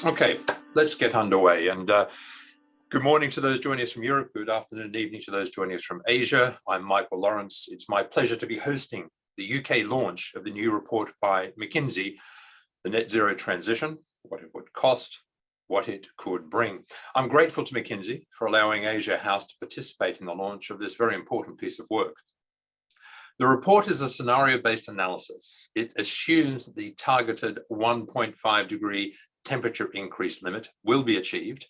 Okay, let's get underway. And good morning to those joining us from Europe. Good afternoon and evening to those joining us from Asia. I'm Michael Lawrence. It's my pleasure to be hosting the UK launch of the new report by McKinsey, The Net Zero Transition, What It Would Cost, What It Could Bring. I'm grateful to McKinsey for allowing Asia House to participate in the launch of this very important piece of work. The report is a scenario-based analysis. It assumes that the targeted 1.5 degree temperature increase limit will be achieved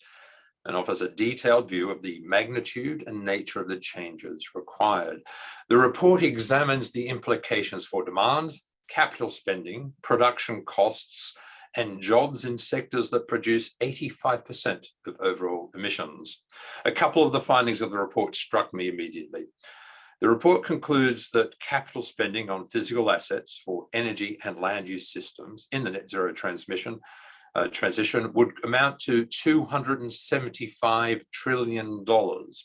and offers a detailed view of the magnitude and nature of the changes required. The report examines the implications for demand, capital spending, production costs, and jobs in sectors that produce 85% of overall emissions. A couple of the findings of the report struck me immediately. The report concludes that capital spending on physical assets for energy and land use systems in the net zero transition would amount to $275 trillion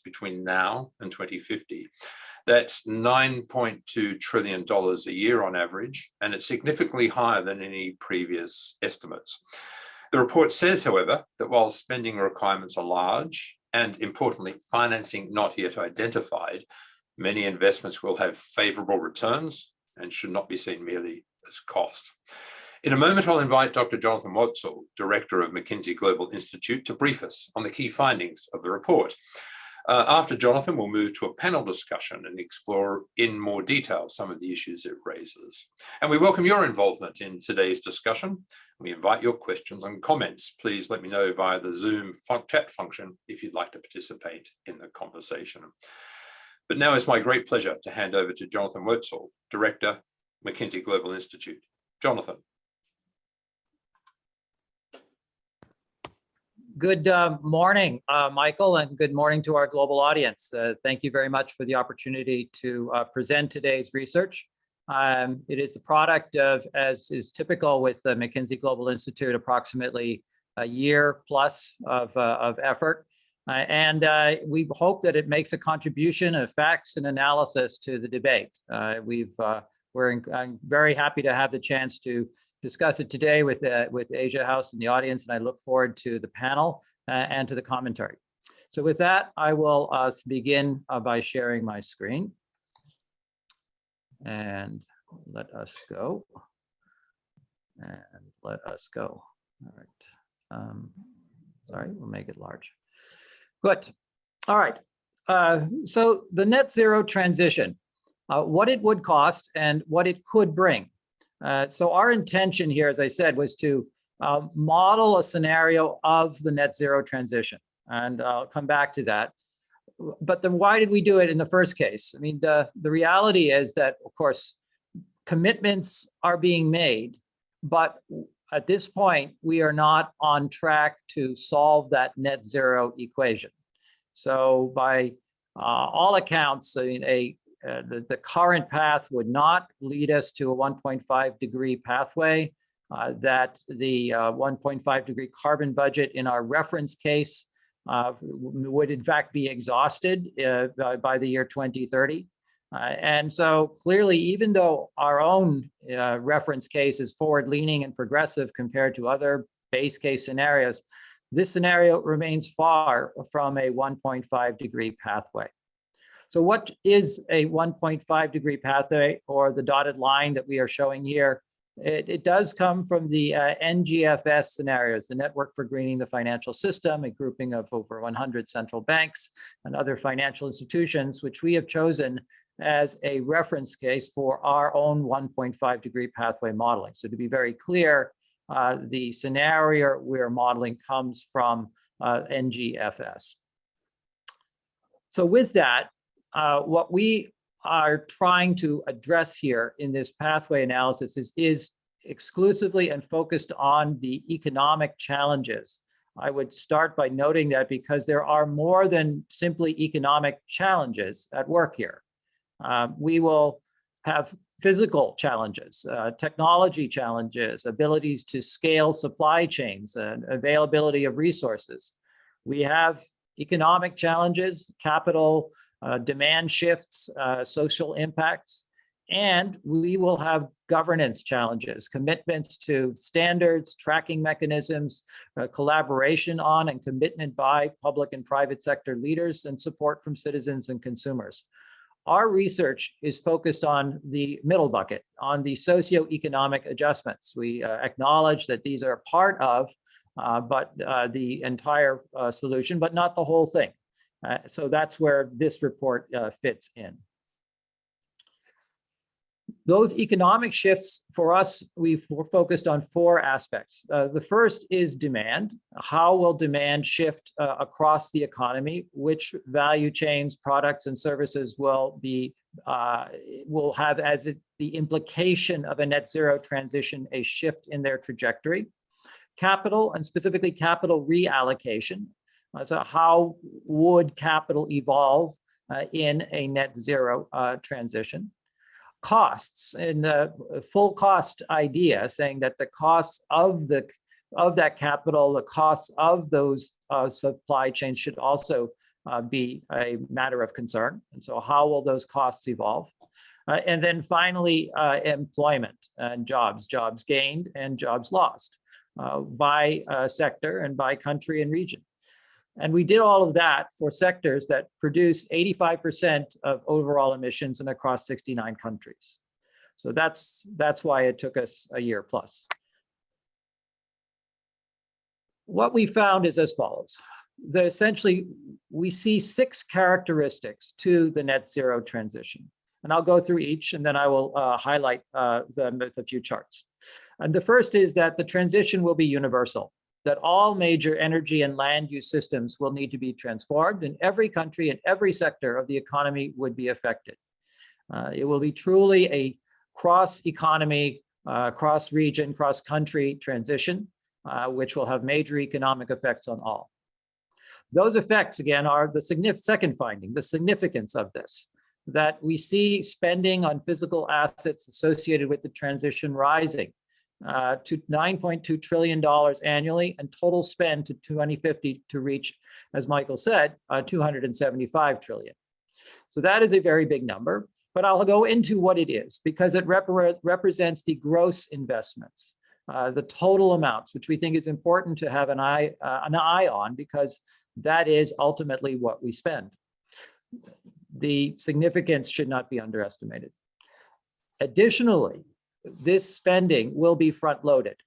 between now and 2050. That's $9.2 trillion a year on average, and it's significantly higher than any previous estimates. The report says, however, that while spending requirements are large and, importantly, financing not yet identified, many investments will have favorable returns and should not be seen merely as cost. In a moment, I'll invite Dr. Jonathan Wertzel, Director of McKinsey Global Institute, to brief us on the key findings of the report. After Jonathan, we'll move to a panel discussion and explore in more detail some of the issues it raises. And we welcome your involvement in today's discussion. We invite your questions and comments. Please let me know via the Zoom chat function if you'd like to participate in the conversation. But now it's my great pleasure to hand over to Jonathan Wertzel, Director, McKinsey Global Institute. Jonathan. Good morning, Michael, and good morning to our global audience. Thank you very much for the opportunity to present today's research. It is the product of, as is typical with the McKinsey Global Institute, approximately a year plus of effort. And we hope that it makes a contribution of facts and analysis to the debate. I'm very happy to have the chance to discuss it today with Asia House and the audience, and I look forward to the panel and to the commentary. So with that, I will begin by sharing my screen. And let us go. All right. Sorry, we'll make it large. Good. All right. So the net zero transition, what it would cost and what it could bring. So our intention here, as I said, was to model a scenario of the net zero transition, and I'll come back to that. But then why did we do it in the first case? I mean, the reality is that, of course, commitments are being made, but at this point, we are not on track to solve that net zero equation. So by all accounts, I mean, the current path would not lead us to a 1.5 degree pathway, that the 1.5 degree carbon budget in our reference case would in fact be exhausted by the year 2030. And so clearly, even though our own reference case is forward-leaning and progressive compared to other base case scenarios, this scenario remains far from a 1.5 degree pathway. So what is a 1.5 degree pathway, or the dotted line that we are showing here? It does come from the NGFS scenarios, the Network for Greening the Financial System, a grouping of over 100 central banks and other financial institutions, which we have chosen as a reference case for our own 1.5 degree pathway modeling. So to be very clear, the scenario we're modeling comes from NGFS. So with that, what we are trying to address here in this pathway analysis is exclusively and focused on the economic challenges. I would start by noting that because there are more than simply economic challenges at work here. We will have physical challenges, technology challenges, abilities to scale supply chains, and availability of resources. We have economic challenges, capital, demand shifts, social impacts, And we will have governance challenges, commitments to standards, tracking mechanisms, collaboration on and commitment by public and private sector leaders, and support from citizens and consumers. Our research is focused on the middle bucket, on the socioeconomic adjustments. We acknowledge that these are part of the entire solution, but not the whole thing. So that's where this report fits in. Those economic shifts for us, we're focused on 4 aspects. The first is demand. How will demand shift across the economy? Which value chains, products, and services will have as the implication of a net zero transition a shift in their trajectory? Capital, and specifically capital reallocation. So how would capital evolve in a net zero transition? Costs, and the full cost idea, saying that the costs of that capital, the costs of those supply chains should also be a matter of concern. And so how will those costs evolve? And then finally, employment and jobs gained and jobs lost by sector and by country and region. And we did all of that for sectors that produce 85% of overall emissions and across 69 countries. So that's why it took us a year plus. What we found is as follows. Essentially, we see 6 characteristics to the net zero transition. And I'll go through each, and then I will highlight them with a few charts. And the first is that the transition will be universal, that all major energy and land use systems will need to be transformed, and every country and every sector of the economy would be affected. It will be truly a cross-economy, cross-region, cross-country transition, which will have major economic effects on all. Those effects, again, are the second finding, the significance of this, that we see spending on physical assets associated with the transition rising to $9.2 trillion annually, and total spend to 2050 to reach, as Michael said, 275 trillion. So that is a very big number, but I'll go into what it is because it represents the gross investments, the total amounts, which we think is important to have an eye on because that is ultimately what we spend. The significance should not be underestimated. Additionally, this spending will be front-loaded,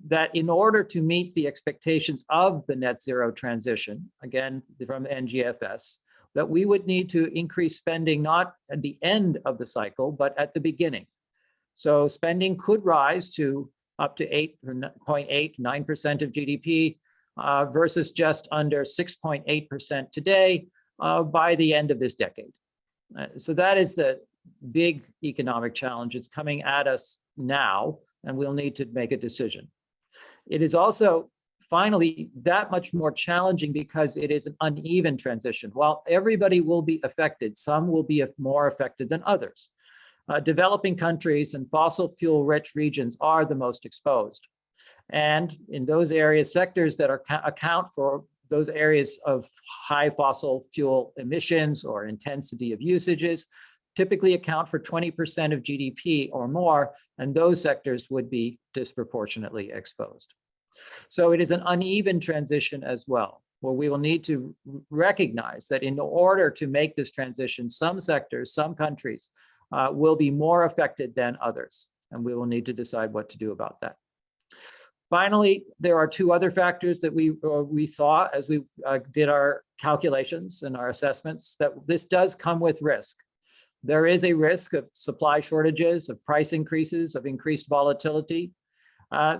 that in order to meet the expectations of the net zero transition, again, from NGFS, that we would need to increase spending not at the end of the cycle, but at the beginning. So spending could rise to up to 8.8, 9% of GDP versus just under 6.8% today by the end of this decade. So that is the big economic challenge. It's coming at us now, and we'll need to make a decision. It is also finally that much more challenging because it is an uneven transition. While everybody will be affected, some will be more affected than others. Developing countries and fossil fuel rich regions are the most exposed. And in those areas, sectors that account for those areas of high fossil fuel emissions or intensity of usages typically account for 20% of GDP or more, and those sectors would be disproportionately exposed. So it is an uneven transition as well, where we will need to recognize that in order to make this transition, some sectors, some countries will be more affected than others, and we will need to decide what to do about that. Finally, there are 2 other factors that we saw as we did our calculations and our assessments, that this does come with risk. There is a risk of supply shortages, of price increases, of increased volatility.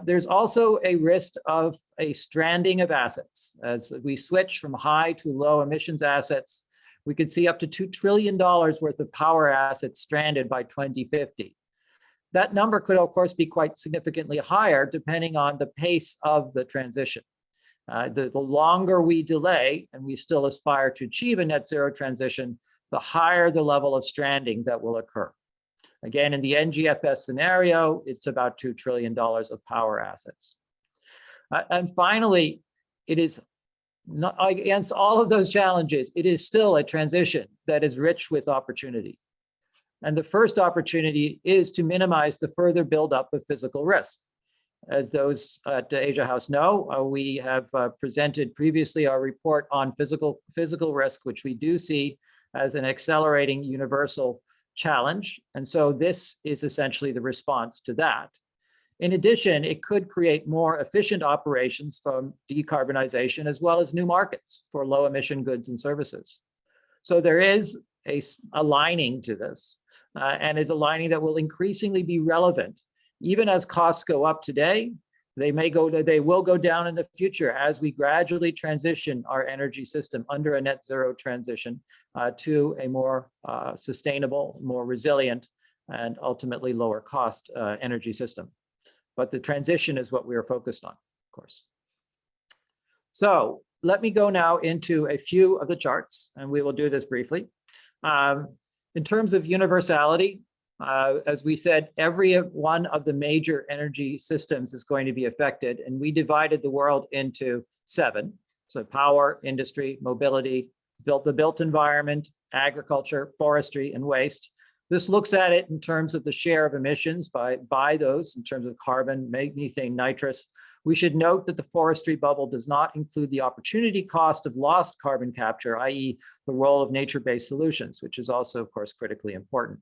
There's also a risk of a stranding of assets. As we switch from high to low emissions assets, we could see up to $2 trillion worth of power assets stranded by 2050. That number could, of course, be quite significantly higher depending on the pace of the transition. The longer we delay, and we still aspire to achieve a net zero transition, the higher the level of stranding that will occur. Again, in the NGFS scenario, it's about $2 trillion of power assets. And finally, it is not, against all of those challenges, it is still a transition that is rich with opportunity. And the first opportunity is to minimize the further buildup of physical risk. As those at Asia House know, we have presented previously our report on physical risk, which we do see as an accelerating universal challenge. And so this is essentially the response to that. In addition, it could create more efficient operations from decarbonization as well as new markets for low emission goods and services. So there is a lining to this and is a lining that will increasingly be relevant. Even as costs go up today, they will go down in the future as we gradually transition our energy system under a net zero transition to a more sustainable, more resilient, and ultimately lower cost energy system. But the transition is what we are focused on, of course. So let me go now into a few of the charts, and we will do this briefly. In terms of universality, as we said, every one of the major energy systems is going to be affected, and we divided the world into 7. So power, industry, mobility, the built environment, agriculture, forestry, and waste. This looks at it in terms of the share of emissions by those, in terms of carbon, methane, nitrous. We should note that the forestry bubble does not include the opportunity cost of lost carbon capture, i.e. the role of nature-based solutions, which is also, of course, critically important.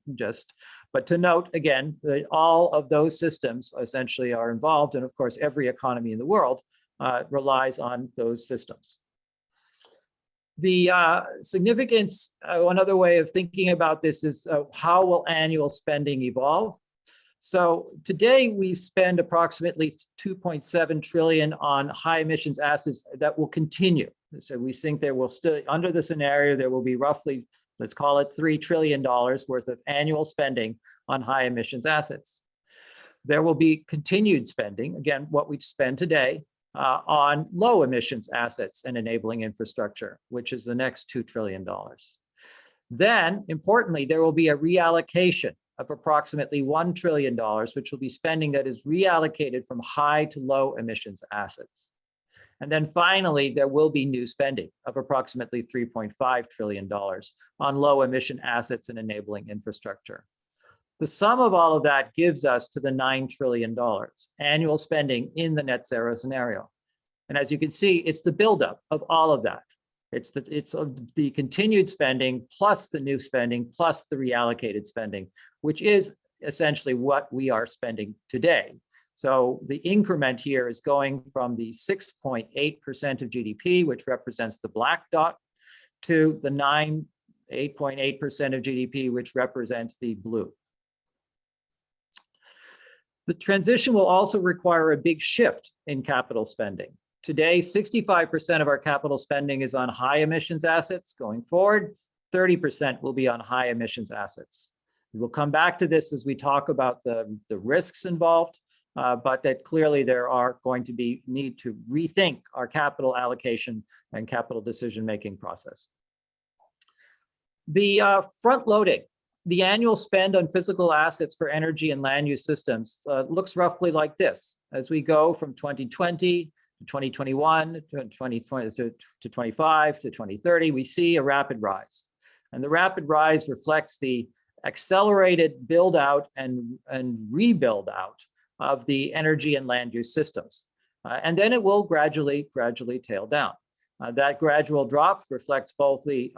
But to note, again, that all of those systems essentially are involved, and of course, every economy in the world relies on those systems. The significance, another way of thinking about this is how will annual spending evolve? So today we spend approximately 2.7 trillion on high emissions assets that will continue. So we think there will still, under the scenario, there will be roughly, let's call it $3 trillion worth of annual spending on high emissions assets. There will be continued spending, again, what we spend today, on low emissions assets and enabling infrastructure, which is the next $2 trillion. Then, importantly, there will be a reallocation of approximately $1 trillion, which will be spending that is reallocated from high to low emissions assets. And then finally, there will be new spending of approximately $3.5 trillion on low emission assets and enabling infrastructure. The sum of all of that gives us to the $9 trillion annual spending in the net zero scenario. And as you can see, it's the buildup of all of that. It's the continued spending plus the new spending plus the reallocated spending, which is essentially what we are spending today. So the increment here is going from the 6.8% of GDP, which represents the black dot, to the 8.8% of GDP, which represents the blue. The transition will also require a big shift in capital spending. Today, 65% of our capital spending is on high emissions assets. Going forward, 30% will be on high emissions assets. We will come back to this as we talk about the risks involved, but that clearly there are going to be need to rethink our capital allocation and capital decision-making process. The front loading. The annual spend on physical assets for energy and land use systems looks roughly like this. As we go from 2020 to 2021 to 2020 to 25 to 2030, we see a rapid rise. And the rapid rise reflects the accelerated build out and rebuild out of the energy and land use systems. And then it will gradually tail down. That gradual drop reflects both the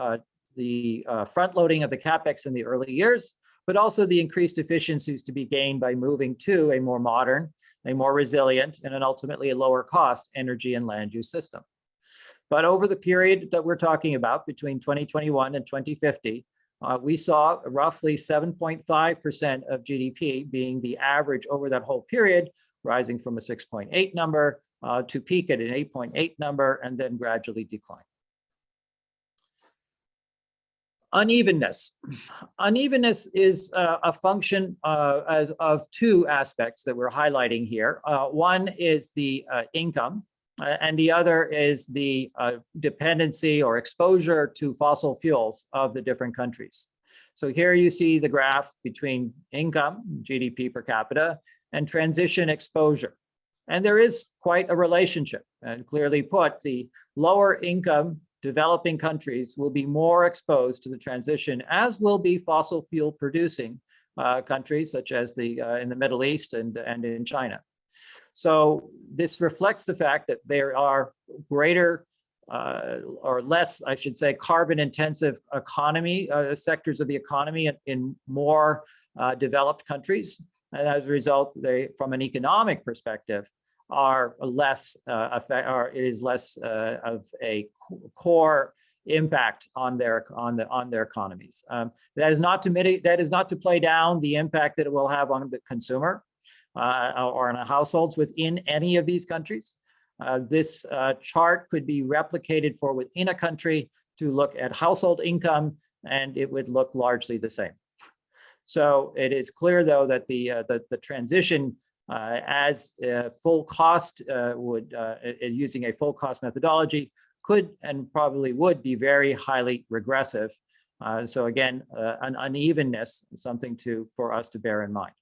front loading of the CapEx in the early years, but also the increased efficiencies to be gained by moving to a more modern, a more resilient, and ultimately a lower cost energy and land use system. But over the period that we're talking about between 2021 and 2050, we saw roughly 7.5% of GDP being the average over that whole period, rising from a 6.8 number to peak at an 8.8 number and then gradually decline. Unevenness. Unevenness is a function of two aspects that we're highlighting here. One is the income, and the other is the dependency or exposure to fossil fuels of the different countries. So here you see the graph between income, GDP per capita, and transition exposure. And there is quite a relationship. And clearly put, the lower income developing countries will be more exposed to the transition, as will be fossil fuel producing countries such as in the Middle East and in China. So this reflects the fact that there are greater or less, I should say, carbon intensive economy, sectors of the economy in more developed countries. And as a result, they, from an economic perspective, are less it is less of a core impact on their economies. That is not to mitigate, that is not to play down the impact that it will have on the consumer or on households within any of these countries. This chart could be replicated for within a country to look at household income, and it would look largely the same. So it is clear, though, that the transition as full cost using a full cost methodology could and probably would be very highly regressive. So again, an unevenness is something for us to bear in mind.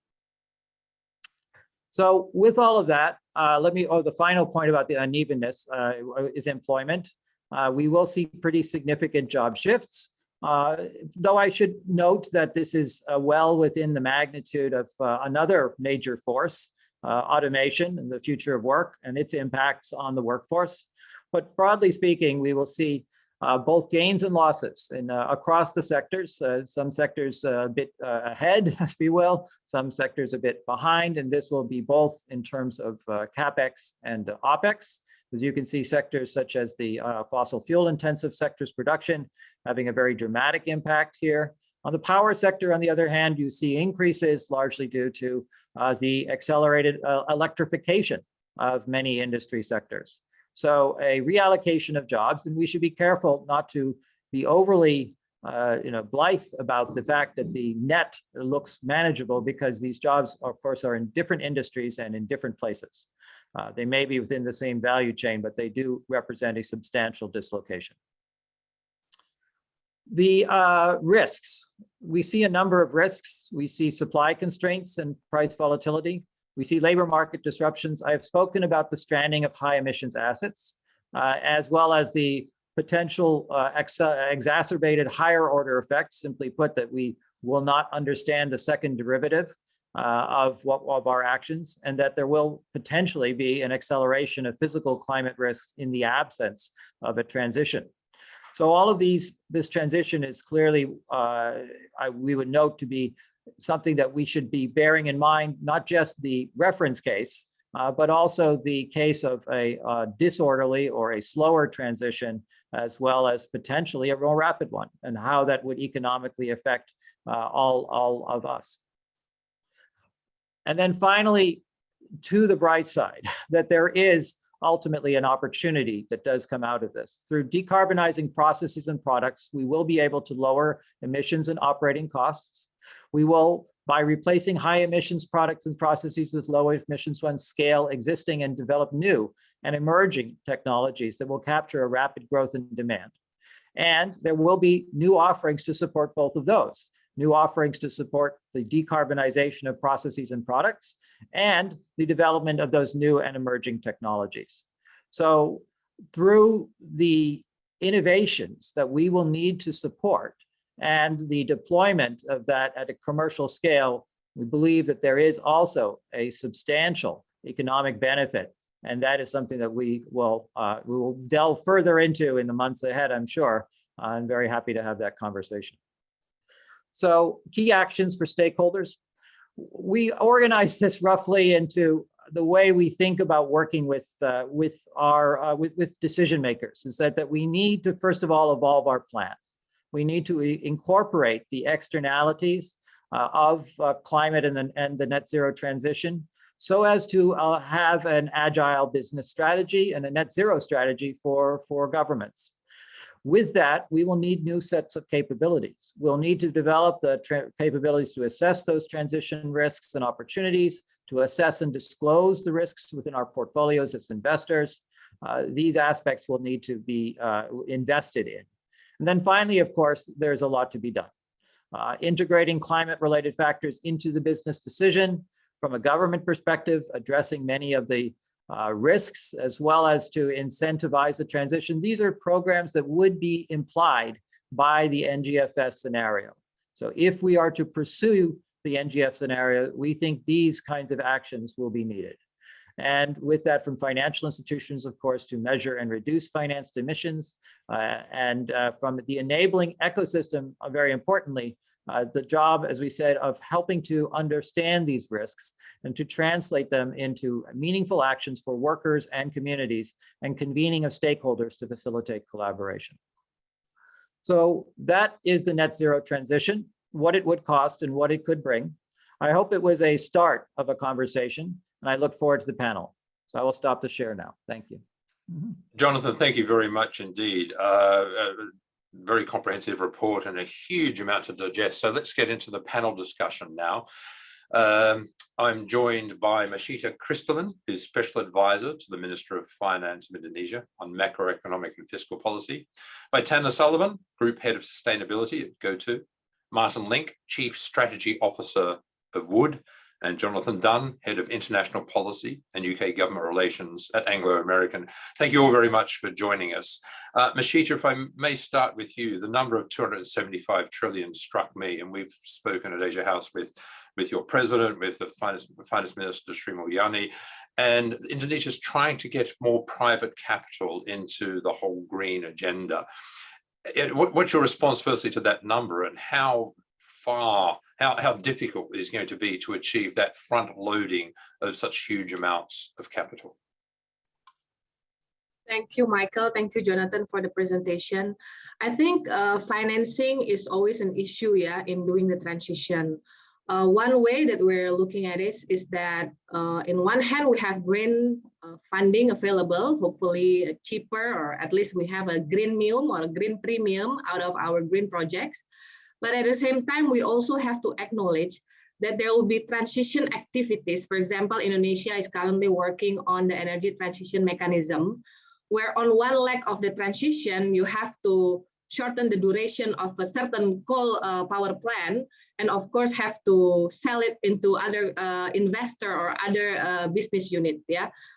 So with all of that, the final point about the unevenness is employment. We will see pretty significant job shifts, though I should note that this is well within the magnitude of another major force, automation and the future of work and its impacts on the workforce. But broadly speaking, we will see both gains and losses across the sectors. Some sectors a bit ahead, if you will, some sectors a bit behind, and this will be both in terms of CapEx and OpEx. As you can see, sectors such as the fossil fuel intensive sectors production having a very dramatic impact here. On the power sector, on the other hand, you see increases largely due to the accelerated electrification of many industry sectors. So a reallocation of jobs, and we should be careful not to be overly blithe about the fact that the net looks manageable, because these jobs, of course, are in different industries and in different places. They may be within the same value chain, but they do represent a substantial dislocation. The risks, we see a number of risks. We see supply constraints and price volatility. We see labor market disruptions. I have spoken about the stranding of high emissions assets, as well as the potential exacerbated higher order effects, simply put, that we will not understand the second derivative of our actions, and that there will potentially be an acceleration of physical climate risks in the absence of a transition. So all of this transition is clearly, we would note to be something that we should be bearing in mind, not just the reference case, but also the case of a disorderly or a slower transition, as well as potentially a more rapid one, and how that would economically affect all of us. And then finally, to the bright side, that there is ultimately an opportunity that does come out of this. Through decarbonizing processes and products, we will be able to lower emissions and operating costs. We will, by replacing high emissions products and processes with low emissions ones, scale existing and develop new and emerging technologies that will capture a rapid growth in demand. And there will be new offerings to support both of those. New offerings to support the decarbonization of processes and products, and the development of those new and emerging technologies. So through the innovations that we will need to support and the deployment of that at a commercial scale, we believe that there is also a substantial economic benefit. And that is something that we will delve further into in the months ahead, I'm sure. I'm very happy to have that conversation. So key actions for stakeholders. We organize this roughly into the way we think about working with decision makers, is that we need to, first of all, evolve our plan. We need to incorporate the externalities of climate and the net zero transition, so as to have an agile business strategy and a net zero strategy for governments. With that, we will need new sets of capabilities. We'll need to develop the capabilities to assess those transition risks and opportunities, to assess and disclose the risks within our portfolios as investors. These aspects will need to be invested in. And then finally, of course, there's a lot to be done. Integrating climate-related factors into the business decision from a government perspective, addressing many of the risks, as well as to incentivize the transition. These are programs that would be implied by the NGFS scenario. So if we are to pursue the NGF scenario, we think these kinds of actions will be needed. And with that, from financial institutions, of course, to measure and reduce financed emissions, and from the enabling ecosystem, very importantly, the job, as we said, of helping to understand these risks and to translate them into meaningful actions for workers and communities, and convening of stakeholders to facilitate collaboration. So that is the net zero transition, what it would cost and what it could bring. I hope it was a start of a conversation, and I look forward to the panel. So I will stop the share now. Thank you. Jonathan, thank you very much indeed. Very comprehensive report and a huge amount to digest. So let's get into the panel discussion now. I'm joined by Masita Kristalin, who's Special Advisor to the Minister of Finance of Indonesia on macroeconomic and fiscal policy, by Tanner Sullivan, Group Head of Sustainability at GoTo, Martin Link, Chief Strategy Officer of Wood, and Jonathan Dunn, Head of International Policy and UK Government Relations at Anglo American. Thank you all very much for joining us. Masita, if I may start with you, the number of 275 trillion struck me, and we've spoken at Asia House with your president, with the finance minister, Sri Mulyani, and Indonesia's trying to get more private capital into the whole green agenda. What's your response firstly to that number, and how difficult is going to be to achieve that front loading of such huge amounts of capital? Thank you, Michael. Thank you, Jonathan, for the presentation. I think financing is always an issue, in doing the transition. One way that we're looking at this is that in one hand, we have green funding available, hopefully cheaper, or at least we have a greenmium or a green premium out of our green projects. But at the same time, we also have to acknowledge that there will be transition activities. For example, Indonesia is currently working on the energy transition mechanism, where on one leg of the transition, you have to shorten the duration of a certain coal power plant, and of course have to sell it into other investor or other business unit.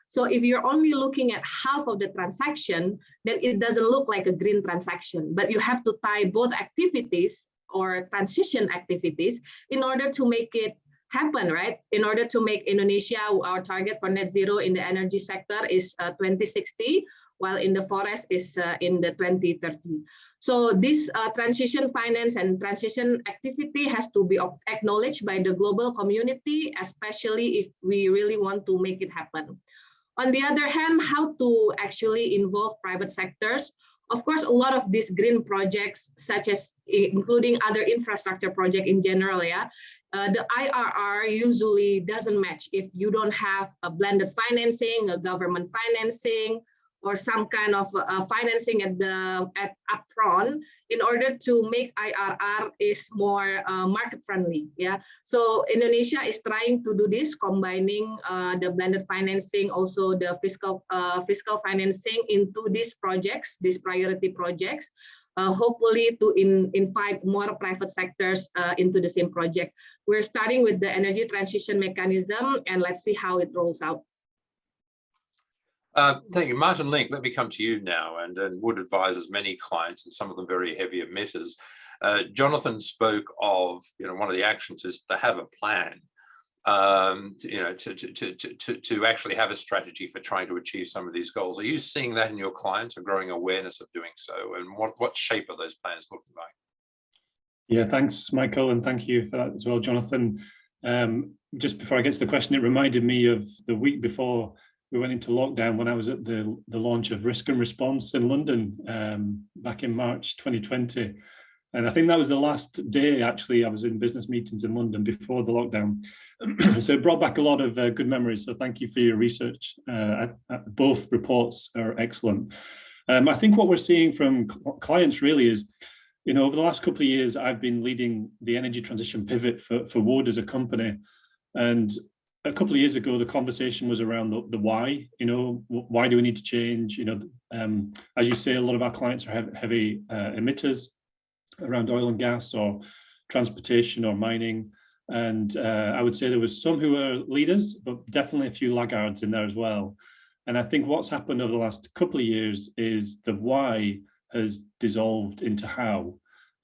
So if you're only looking at half of the transaction, then it doesn't look like a green transaction, but you have to tie both activities or transition activities in order to make it happen, right? In order to make Indonesia, our target for net zero in the energy sector is 2060, while in the forest is in the 2030. So this transition finance and transition activity has to be acknowledged by the global community, especially if we really want to make it happen. On the other hand, how to actually involve private sectors? Of course, a lot of these green projects, such as including other infrastructure project in general, the IRR usually doesn't match if you don't have a blended financing, a government financing, or some kind of financing at upfront, in order to make IRR is more market friendly. So Indonesia is trying to do this, combining the blended financing, also the fiscal financing into these projects, these priority projects, hopefully to invite more private sectors into the same project. We're starting with the energy transition mechanism, and let's see how it rolls out. Thank you, Martin Link. Let me come to you now, and Wood advises many clients, and some of them very heavy emitters. Jonathan spoke of, one of the actions is to have a plan, to actually have a strategy for trying to achieve some of these goals. Are you seeing that in your clients, a growing awareness of doing so, and what shape are those plans looking like? Yeah, thanks, Michael, and thank you for that as well, Jonathan. Just before I get to the question, it reminded me of the week before we went into lockdown, when I was at the launch of Risk and Response in London back in March 2020. And I think that was the last day, actually, I was in business meetings in London before the lockdown. So it brought back a lot of good memories. So thank you for your research. Both reports are excellent. I think what we're seeing from clients really is, over the last couple of years, I've been leading the energy transition pivot for Wood as a company. And a couple of years ago, the conversation was around the why. Why do we need to change? As you say, a lot of our clients are heavy emitters around oil and gas or transportation or mining. And I would say there was some who were leaders, but definitely a few laggards in there as well. And I think what's happened over the last couple of years is the why has dissolved into how,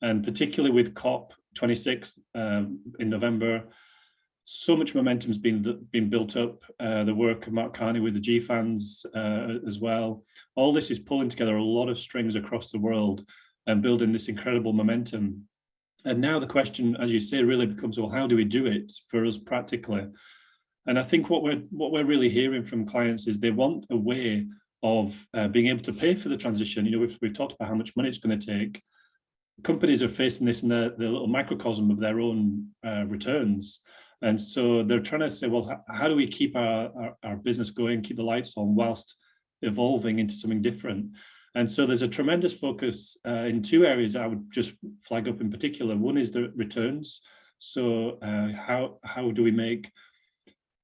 and particularly with COP26 in November, so much momentum's been built up. The work of Mark Carney with the GFANs as well. All this is pulling together a lot of strings across the world and building this incredible momentum. And now the question, as you say, really becomes, well, how do we do it for us practically? And I think what we're really hearing from clients is they want a way of being able to pay for the transition. You know, we've talked about how much money it's going to take. Companies are facing this in the little microcosm of their own returns. And so they're trying to say, well, how do we keep our business going, keep the lights on whilst evolving into something different? And so there's a tremendous focus in two areas I would just flag up in particular. One is the returns. So how do we make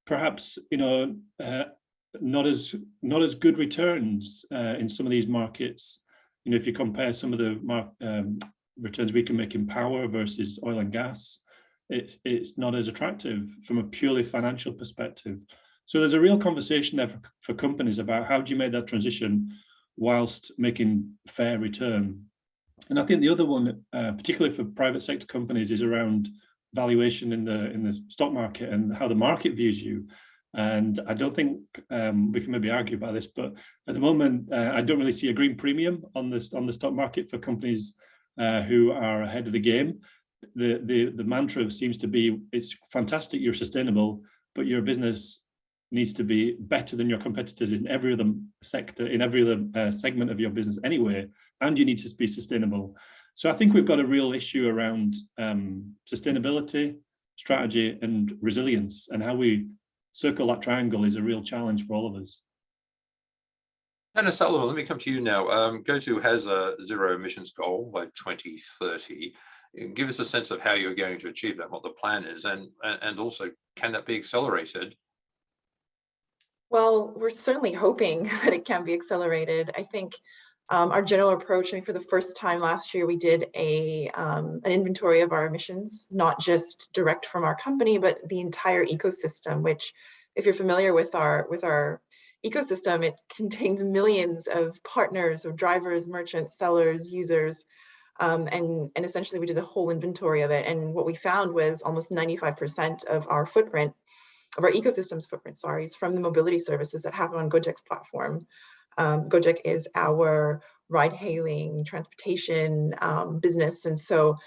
perhaps, you know, not as good returns in some of these markets? You know, if you compare some of the returns we can make in power versus oil and gas, it's not as attractive from a purely financial perspective. So there's a real conversation there for companies about how do you make that transition whilst making fair return. And I think the other one, particularly for private sector companies, is around valuation in the stock market and how the market views you. And I don't think we can maybe argue about this, but at the moment, I don't really see a green premium on the stock market for companies who are ahead of the game. The mantra seems to be, it's fantastic you're sustainable, but your business needs to be better than your competitors in every other sector, in every other segment of your business anyway, and you need to be sustainable. So I think we've got a real issue around sustainability, strategy, and resilience, and how we circle that triangle is a real challenge for all of us. Anna Sullivan, let me come to you now. GoTo has a zero emissions goal by 2030. Give us a sense of how you're going to achieve that, what the plan is, and also, can that be accelerated? Well, we're certainly hoping that it can be accelerated. I think our general approach, I mean, for the first time last year, we did an inventory of our emissions, not just direct from our company, but the entire ecosystem, which, if you're familiar with our ecosystem, it contains millions of partners, of drivers, merchants, sellers, users, and essentially we did a whole inventory of it. And what we found was almost 95% of our footprint, of our ecosystem's footprint, is from the mobility services that happen on Gojek's platform. Gojek is our ride-hailing transportation business, and so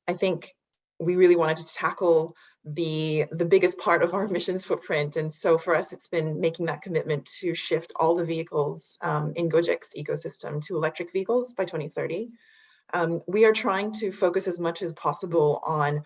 I think we really wanted to tackle the biggest part of our emissions footprint. And so for us, it's been making that commitment to shift all the vehicles in Gojek's ecosystem to electric vehicles by 2030. We are trying to focus as much as possible on,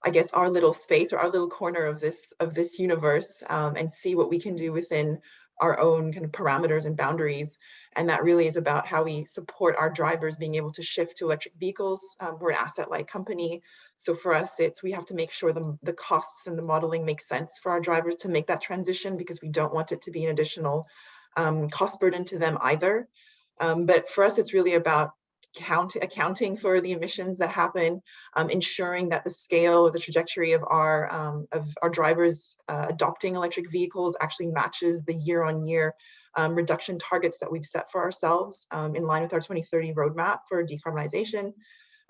I guess, our little space or our little corner of this universe, and see what we can do within our own kind of parameters and boundaries. And that really is about how we support our drivers being able to shift to electric vehicles. We're an asset-light company. So for us, we have to make sure the costs and the modeling make sense for our drivers to make that transition, because we don't want it to be an additional cost burden to them either. But for us, it's really about accounting for the emissions that happen, ensuring that the scale or the trajectory of our drivers adopting electric vehicles actually matches the year-on-year reduction targets that we've set for ourselves in line with our 2030 roadmap for decarbonization.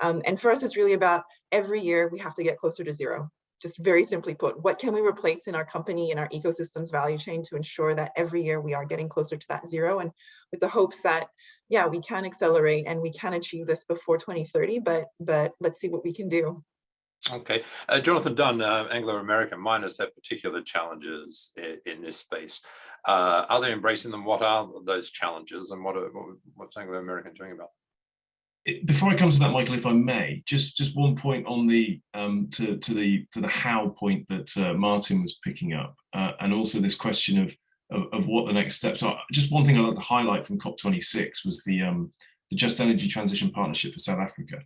And for us, it's really about every year we have to get closer to zero. Just very simply put, what can we replace in our company, in our ecosystem's value chain, to ensure that every year we are getting closer to that zero, and with the hopes that, yeah, we can accelerate and we can achieve this before 2030, but let's see what we can do. Okay. Jonathan Dunn, Anglo-American miners have particular challenges in this space. Are they embracing them? What are those challenges, and what's Anglo-American doing about them? Before I come to that, Michael, if I may, just one point on the to the how point that Martin was picking up, and also this question of what the next steps are. Just one thing I'd like to highlight from COP26 was the Just Energy Transition Partnership for South Africa,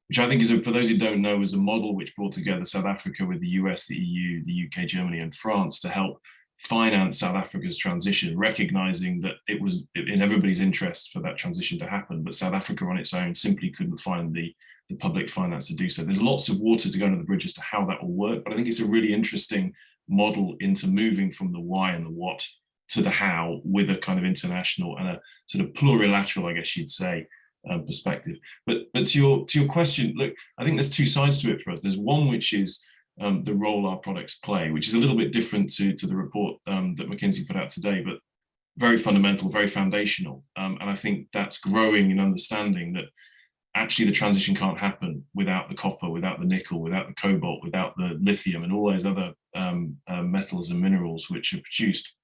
which I think is, for those who don't know, is a model which brought together South Africa with the US, the EU, the UK, Germany, and France to help finance South Africa's transition, recognizing that it was in everybody's interest for that transition to happen, but South Africa on its own simply couldn't find the public finance to do so. There's lots of water to go under the bridge as to how that will work, but I think it's a really interesting model into moving from the why and the what to the how with a kind of international and a sort of plurilateral, I guess you'd say, perspective. But to your question, look, I think there's two sides to it for us. There's one which is the role our products play, which is a little bit different to the report that McKinsey put out today, but very fundamental, very foundational. And I think that's growing in understanding that actually the transition can't happen without the copper, without the nickel, without the cobalt, without the lithium and all those other metals and minerals which are produced.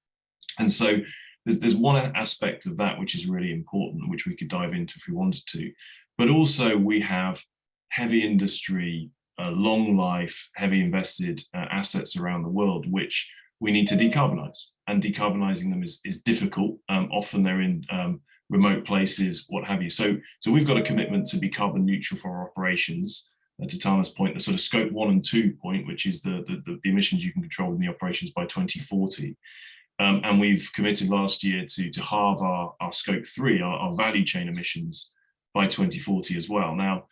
And so there's one aspect of that which is really important, which we could dive into if we wanted to. But also we have heavy industry, long life, heavy invested assets around the world, which we need to decarbonize. And decarbonizing them is difficult. Often they're in remote places, what have you. So we've got a commitment to be carbon neutral for our operations. To Tana's point, the sort of scope 1 and 2 point, which is the emissions you can control in the operations by 2040. And we've committed last year to halve our scope 3, our value chain emissions by 2040 as well. Now,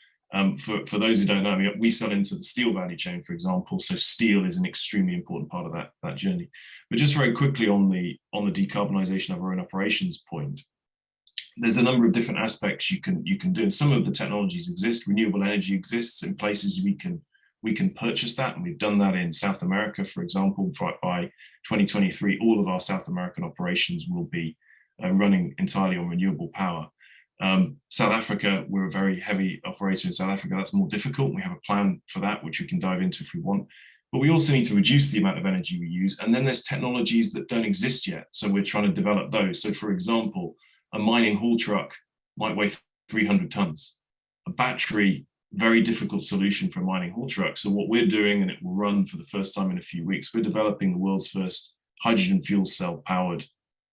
for those who don't know, we sell into the steel value chain, for example, so steel is an extremely important part of that journey. But just very quickly on the decarbonisation of our own operations point, there's a number of different aspects you can do, and some of the technologies exist. Renewable energy exists in places we can purchase that, and we've done that in South America, for example. By 2023, all of our South American operations will be running entirely on renewable power. South Africa, we're a very heavy operator in South Africa. That's more difficult. We have a plan for that, which we can dive into if we want. But we also need to reduce the amount of energy we use. And then there's technologies that don't exist yet. So we're trying to develop those. So for example, a mining haul truck might weigh 300 tons. A battery, very difficult solution for a mining haul truck. So what we're doing, and it will run for the first time in a few weeks, we're developing the world's first hydrogen fuel cell powered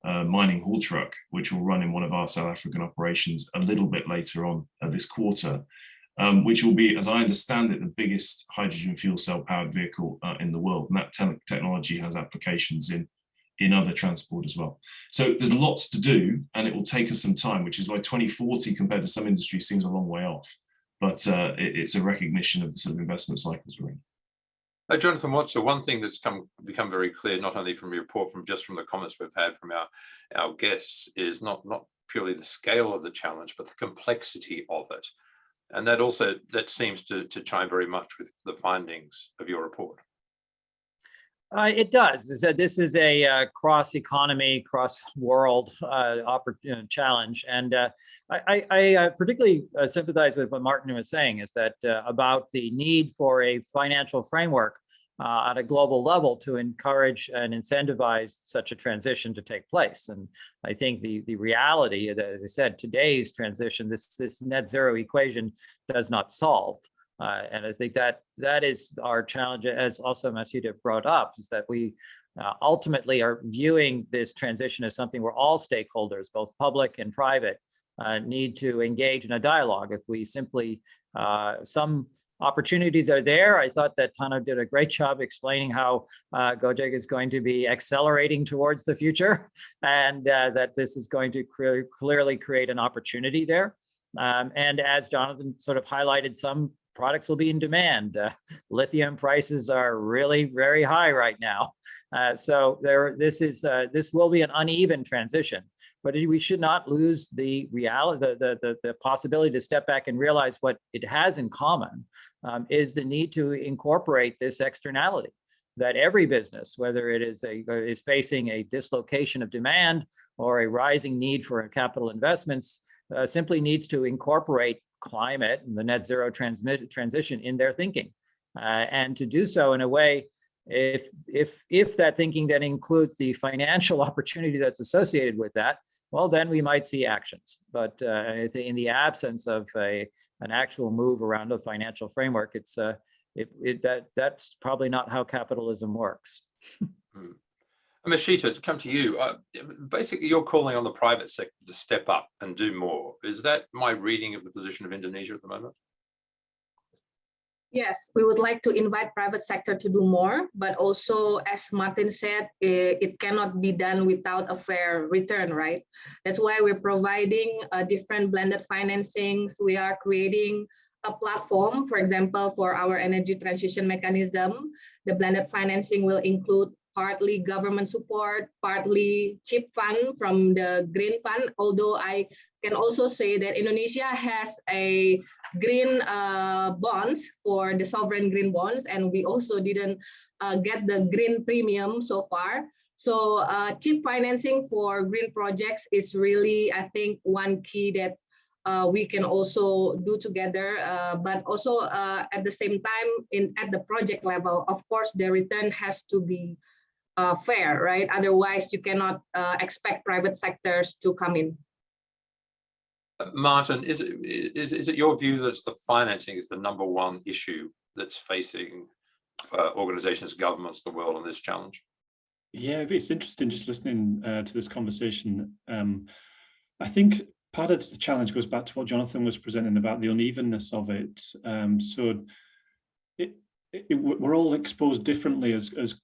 mining haul truck, which will run in one of our South African operations a little bit later on this quarter, which will be, as I understand it, the biggest hydrogen fuel cell powered vehicle in the world. And that technology has applications in other transport as well. So there's lots to do, and it will take us some time, which is why 2040 compared to some industries seems a long way off. But it's a recognition of the sort of investment cycles we're in. Jonathan Wertzel, one thing that's become very clear, not only from your report, from the comments we've had from our guests, is not purely the scale of the challenge, but the complexity of it. And that seems to chime very much with the findings of your report. It does. This is a cross-economy, cross-world challenge. And I particularly sympathize with what Martin was saying, is that about the need for a financial framework at a global level to encourage and incentivize such a transition to take place. And I think the reality, as I said, today's transition, this net zero equation does not solve. And I think that is our challenge, as also Masita brought up, is that we ultimately are viewing this transition as something where all stakeholders, both public and private, need to engage in a dialogue. If we simply, some opportunities are there. I thought that Tana did a great job explaining how Gojek is going to be accelerating towards the future, and that this is going to clearly create an opportunity there. And as Jonathan sort of highlighted, some products will be in demand. Lithium prices are really very high right now. So this will be an uneven transition, but we should not lose the reality, the possibility to step back and realize what it has in common is the need to incorporate this externality, that every business, whether it is facing a dislocation of demand or a rising need for capital investments, simply needs to incorporate climate and the net zero transition in their thinking, and to do so in a way, if that thinking then includes the financial opportunity that's associated with that, well, then we might see actions. But in the absence of an actual move around a financial framework, that's probably not how capitalism works. Masita, to come to you, basically you're calling on the private sector to step up and do more. Is that my reading of the position of Indonesia at the moment? Yes, we would like to invite private sector to do more, but also, as Martin said, it cannot be done without a fair return, right? That's why we're providing different blended financings. We are creating a platform, for example, for our energy transition mechanism. The blended financing will include partly government support, partly cheap fund from the green fund. Although I can also say that Indonesia has a green bonds for the sovereign green bonds, and we also didn't get the green premium so far. So cheap financing for green projects is really, I think, one key that we can also do together, but also at the same time, at the project level, of course, the return has to be fair, right? Otherwise, you cannot expect private sectors to come in. Martin, is it your view that the financing is the #1 issue that's facing organizations, governments, the world on this challenge? Yeah, it's interesting just listening to this conversation. I think part of the challenge goes back to what Jonathan was presenting about the unevenness of it. So we're all exposed differently as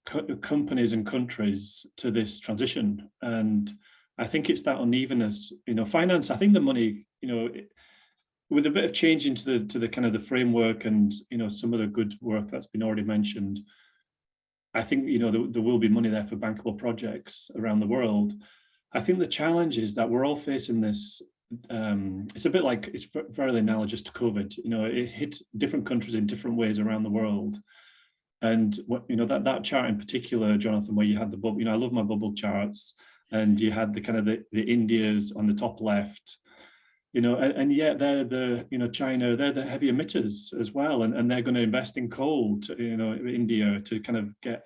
companies and countries to this transition. And I think it's that unevenness, finance, I think the money, with a bit of change into the kind of the framework and, some of the good work that's been already mentioned, I think, there will be money there for bankable projects around the world. I think the challenge is that we're all facing this. It's a bit like, it's very analogous to COVID. It hit different countries in different ways around the world. And that chart in particular, Jonathan, where you had the bubble, I love my bubble charts, and you had the kind of the Indias on the top left, and yet they're the, China, they're the heavy emitters as well, and they're going to invest in coal to, India, to kind of get,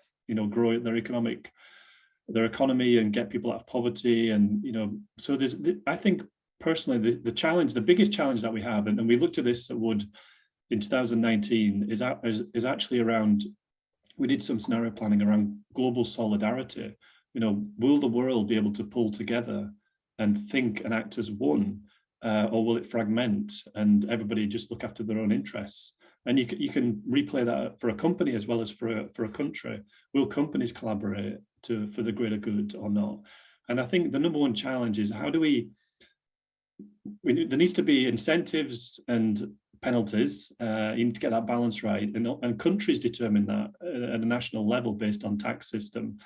grow their economy and get people out of poverty. And, so there's, I think personally, the biggest challenge that we have, and we looked at this at Wood in 2019, is actually around, we did some scenario planning around global solidarity. Will the world be able to pull together and think and act as one, or will it fragment and everybody just look after their own interests? And you can replay that for a company as well as for a country. Will companies collaborate for the greater good or not? And I think the #1 challenge is, how do there needs to be incentives and penalties. You need to get that balance right, and countries determine that at a national level based on tax system.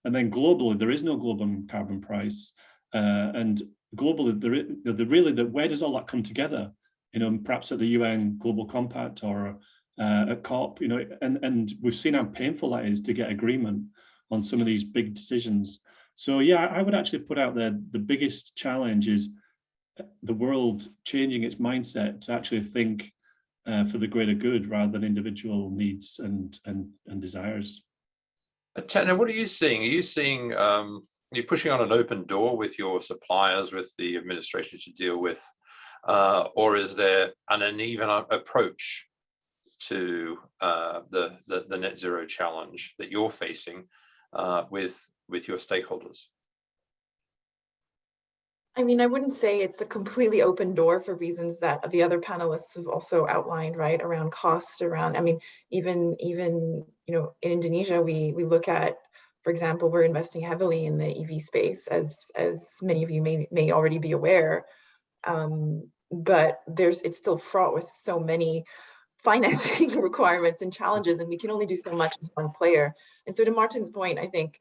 And then globally, there is no global carbon price, and globally, where does all that come together? Perhaps at the UN Global Compact or at COP. And we've seen how painful that is to get agreement on some of these big decisions. So yeah, I would actually put out there the biggest challenge is the world changing its mindset to actually think for the greater good rather than individual needs and desires. Tanya, what are you seeing? Are you seeing, you're pushing on an open door with your suppliers, with the administration to deal with, or is there an uneven approach to the net zero challenge that you're facing with your stakeholders? I mean, I wouldn't say it's a completely open door for reasons that the other panelists have also outlined, right? Around cost, around, I mean, even in Indonesia, we look at, for example, we're investing heavily in the EV space, as many of you may already be aware, but it's still fraught with so many financing requirements and challenges, and we can only do so much as one player. And so to Martin's point, I think,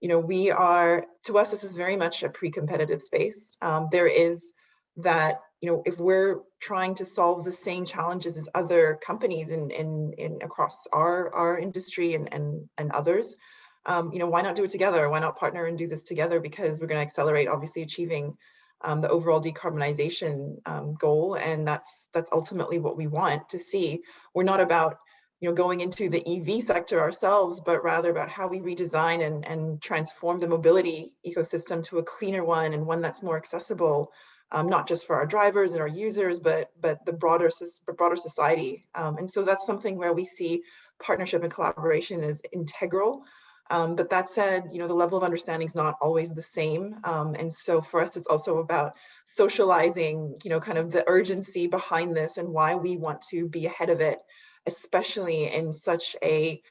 to us, this is very much a pre-competitive space. There is that, if we're trying to solve the same challenges as other companies in across our industry and others, why not do it together? Why not partner and do this together? Because we're going to accelerate, obviously, achieving the overall decarbonization goal, and that's ultimately what we want to see. We're not about going into the EV sector ourselves, but rather about how we redesign and transform the mobility ecosystem to a cleaner one, and one that's more accessible, not just for our drivers and our users, but the broader society. And so that's something where we see partnership and collaboration as integral. But that said, the level of understanding is not always the same. And so for us, it's also about socializing, kind of the urgency behind this and why we want to be ahead of it, especially in such a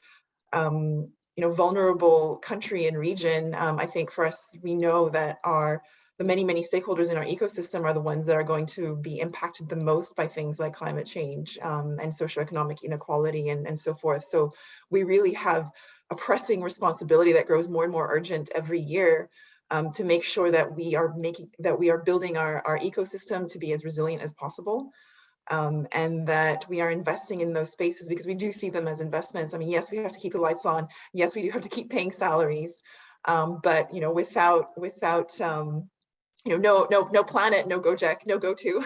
vulnerable country and region. I think for us, we know that the many stakeholders in our ecosystem are the ones that are going to be impacted the most by things like climate change and socioeconomic inequality and so forth. So we really have a pressing responsibility that grows more and more urgent every year, to make sure that we are building our ecosystem to be as resilient as possible. And that we are investing in those spaces because we do see them as investments. I mean, yes, we have to keep the lights on. Yes, we do have to keep paying salaries. But without no planet, no Gojek, no GoTo.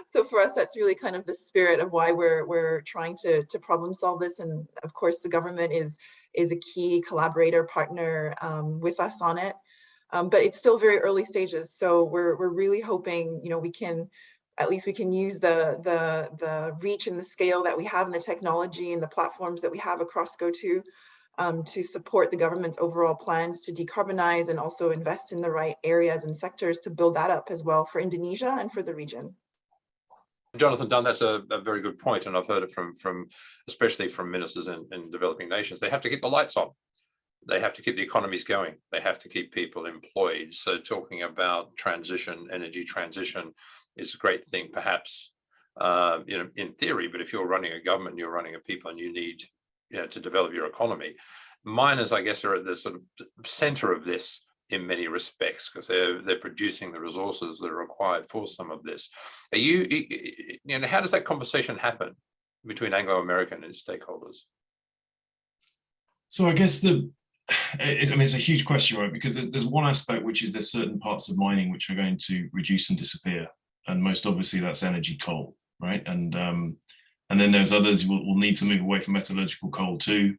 so for us, that's really kind of the spirit of why we're trying to problem solve this. And of course, the government is a key collaborator partner with us on it. But it's still very early stages. So we're really hoping, we can use the reach and the scale that we have and the technology and the platforms that we have across GoTo to support the government's overall plans to decarbonize and also invest in the right areas and sectors to build that up as well for Indonesia and for the region. Jonathan Dunn, that's a very good point, and I've heard it from especially from ministers in developing nations. They have to keep the lights on. They have to keep the economies going. They have to keep people employed. So talking about transition, energy transition, is a great thing, perhaps, in theory. But if you're running a government, you're running a people, and you need to develop your economy. Miners, I guess, are at the sort of center of this in many respects, because they're producing the resources that are required for some of this. How does that conversation happen between Anglo-American and stakeholders? So I guess it's a huge question, right? Because there's one aspect, which is there's certain parts of mining which are going to reduce and disappear. And most obviously that's energy coal, right? And then there's others will need to move away from metallurgical coal too.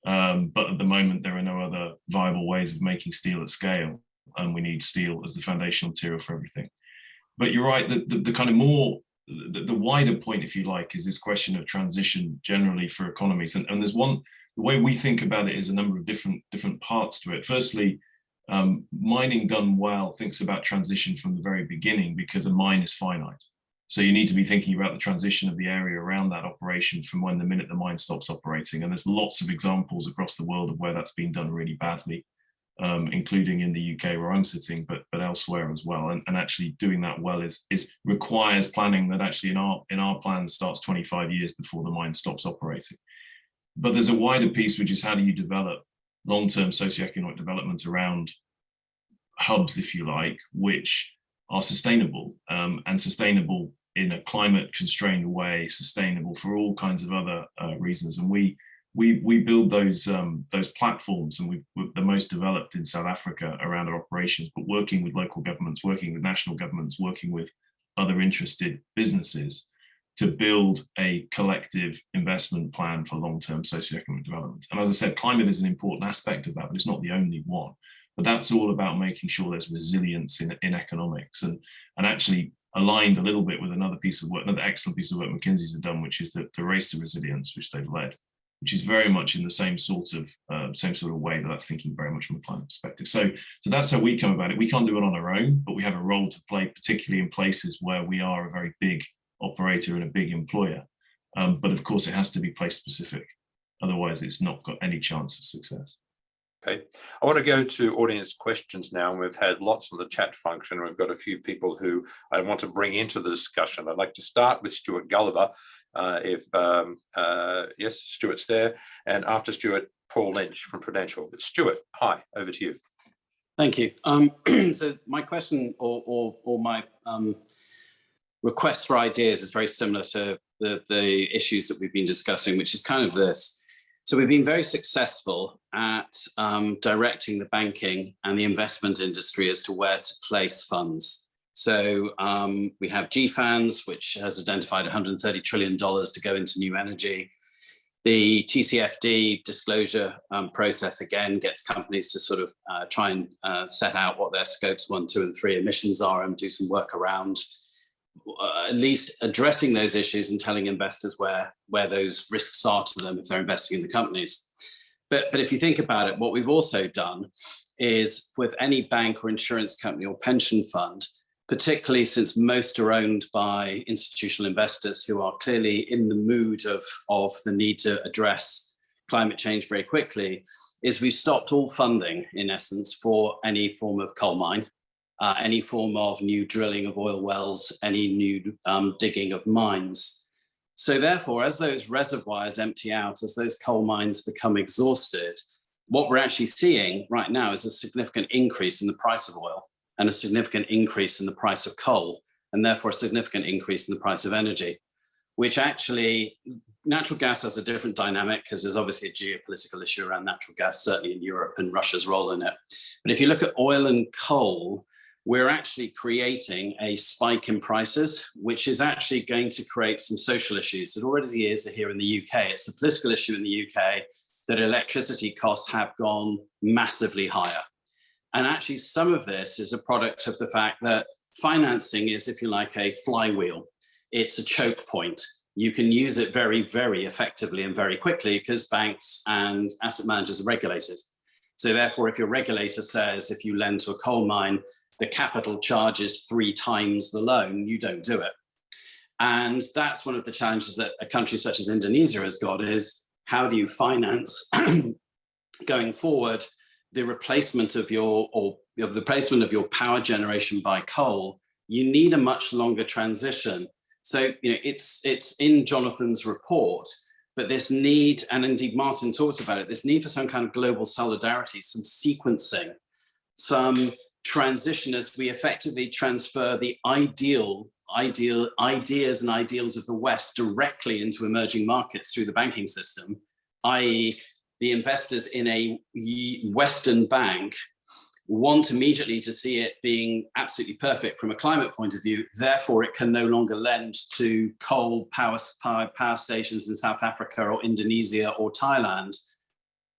But at the moment, there are no other viable ways of making steel at scale. And we need steel as the foundational material for everything. But you're right, the kind of more, the wider point, if you like, is this question of transition generally for economies. And there's the way we think about it is a number of different parts to it. Firstly, mining done well thinks about transition from the very beginning because a mine is finite. So you need to be thinking about the transition of the area around that operation from the minute the mine stops operating. And there's lots of examples across the world of where that's been done really badly, including in the UK where I'm sitting, but elsewhere as well. And actually doing that well requires planning that actually in our plan starts 25 years before the mine stops operating. But there's a wider piece, which is how do you develop long-term socioeconomic development around hubs, if you like, which are sustainable and sustainable in a climate constrained way, sustainable for all kinds of other reasons. And we build those platforms, and we're the most developed in South Africa around our operations, but working with local governments, working with national governments, working with other interested businesses to build a collective investment plan for long-term socioeconomic development. And as I said, climate is an important aspect of that, but it's not the only one. But that's all about making sure there's resilience in economics, and actually aligned a little bit with another excellent piece of work McKinsey's have done, which is the race to resilience, which they've led, which is very much in the same sort of way, but that's thinking very much from a climate perspective. So that's how we come about it. We can't do it on our own, but we have a role to play, particularly in places where we are a very big operator and a big employer. But of course, it has to be place specific. Otherwise, it's not got any chance of success. Okay, I want to go to audience questions now. We've had lots on the chat function. We've got a few people who I want to bring into the discussion. I'd like to start with Stuart Gulliver. Yes, Stuart's there. And after Stuart, Paul Lynch from Prudential. But Stuart, hi, over to you. Thank you. So my question or my request for ideas is very similar to the issues that we've been discussing, which is kind of this. So we've been very successful at directing the banking and the investment industry as to where to place funds. So we have GFANZ, which has identified $130 trillion to go into new energy. The TCFD disclosure process, again, gets companies to sort of try and set out what their scopes 1, 2, and 3 emissions are and do some work around at least addressing those issues and telling investors where those risks are to them if they're investing in the companies. But if you think about it, what we've also done is with any bank or insurance company or pension fund, particularly since most are owned by institutional investors who are clearly in the mood of the need to address climate change very quickly, is we've stopped all funding, in essence, for any form of coal mine, any form of new drilling of oil wells, any new digging of mines. So therefore, as those reservoirs empty out, as those coal mines become exhausted, what we're actually seeing right now is a significant increase in the price of oil and a significant increase in the price of coal, and therefore a significant increase in the price of energy, which actually, natural gas has a different dynamic because there's obviously a geopolitical issue around natural gas, certainly in Europe and Russia's role in it. But if you look at oil and coal, we're actually creating a spike in prices, which is actually going to create some social issues. It already is here in the UK. It's a political issue in the UK that electricity costs have gone massively higher. And actually some of this is a product of the fact that financing is, if you like, a flywheel. It's a choke point. You can use it very, very effectively and very quickly because banks and asset managers are regulated. So therefore, if your regulator says, if you lend to a coal mine, the capital charge is 3 times the loan, you don't do it. And that's one of the challenges that a country such as Indonesia has got is, how do you finance going forward the replacement of your, or of the replacement of your power generation by coal? You need a much longer transition. So, you know, it's in Jonathan's report, but this need, and indeed Martin talked about it, this need for some kind of global solidarity, some sequencing, some transition as we effectively transfer the ideas and ideals of the West directly into emerging markets through the banking system, i.e. the investors in a Western bank want immediately to see it being absolutely perfect from a climate point of view. Therefore, it can no longer lend to coal power stations in South Africa or Indonesia or Thailand.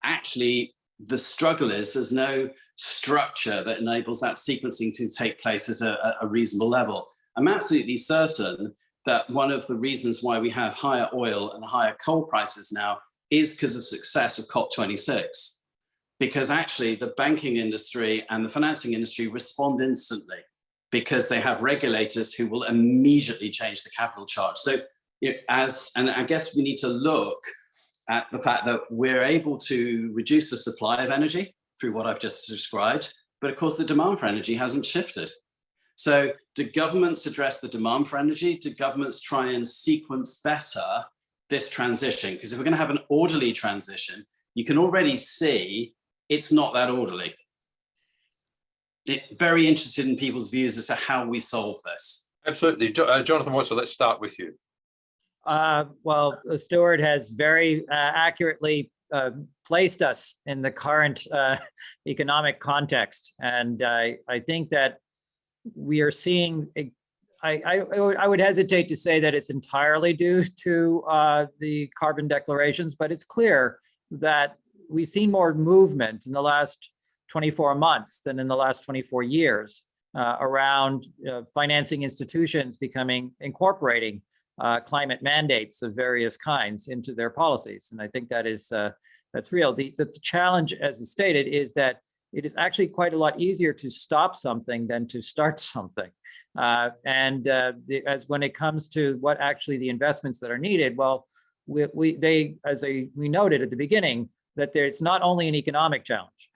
Actually, the struggle is there's no structure that enables that sequencing to take place at a reasonable level. I'm absolutely certain that one of the reasons why we have higher oil and higher coal prices now is because of the success of COP26. Because actually the banking industry and the financing industry respond instantly because they have regulators who will immediately change the capital charge. So, you know, and I guess we need to look at the fact that we're able to reduce the supply of energy through what I've just described, but of course the demand for energy hasn't shifted. So do governments address the demand for energy? Do governments try and sequence better this transition? Because if we're going to have an orderly transition, you can already see it's not that orderly. Very interested in people's views as to how we solve this. Absolutely. Jonathan Wertzel, let's start with you. Well, Stuart has very accurately placed us in the current economic context. And I think that we are seeing, I would hesitate to say that it's entirely due to the carbon declarations, but it's clear that we've seen more movement in the last 24 months than in the last 24 years around financing institutions incorporating climate mandates of various kinds into their policies. And I think that is, that's real. The challenge, as is stated, is that it is actually quite a lot easier to stop something than to start something. As when it comes to what actually the investments that are needed, well, we noted at the beginning, that it's not only an economic challenge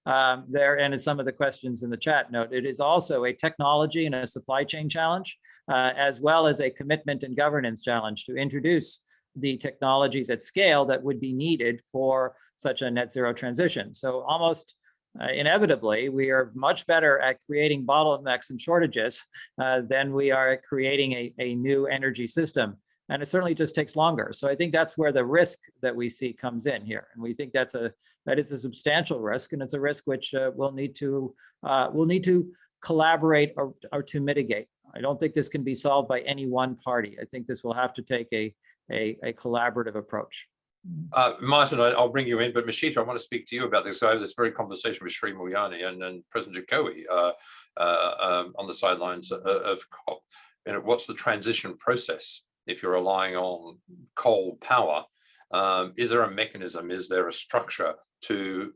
and as some of the questions in the chat note, it is also a technology and a supply chain challenge, as well as a commitment and governance challenge to introduce the technologies at scale that would be needed for such a net zero transition. So almost inevitably, we are much better at creating bottlenecks and shortages than we are at creating a new energy system. And it certainly just takes longer. So I think that's where the risk that we see comes in here. And we think that is a substantial risk, and it's a risk which we'll need to collaborate or to mitigate. I don't think this can be solved by any one party. I think this will have to take a collaborative approach. Martin, I'll bring you in, but Mashita, I want to speak to you about this. So I have this very conversation with Sri Mulyani and President Jokowi on the sidelines of COP. You know, what's the transition process if you're relying on coal power? Is there a mechanism? Is there a structure to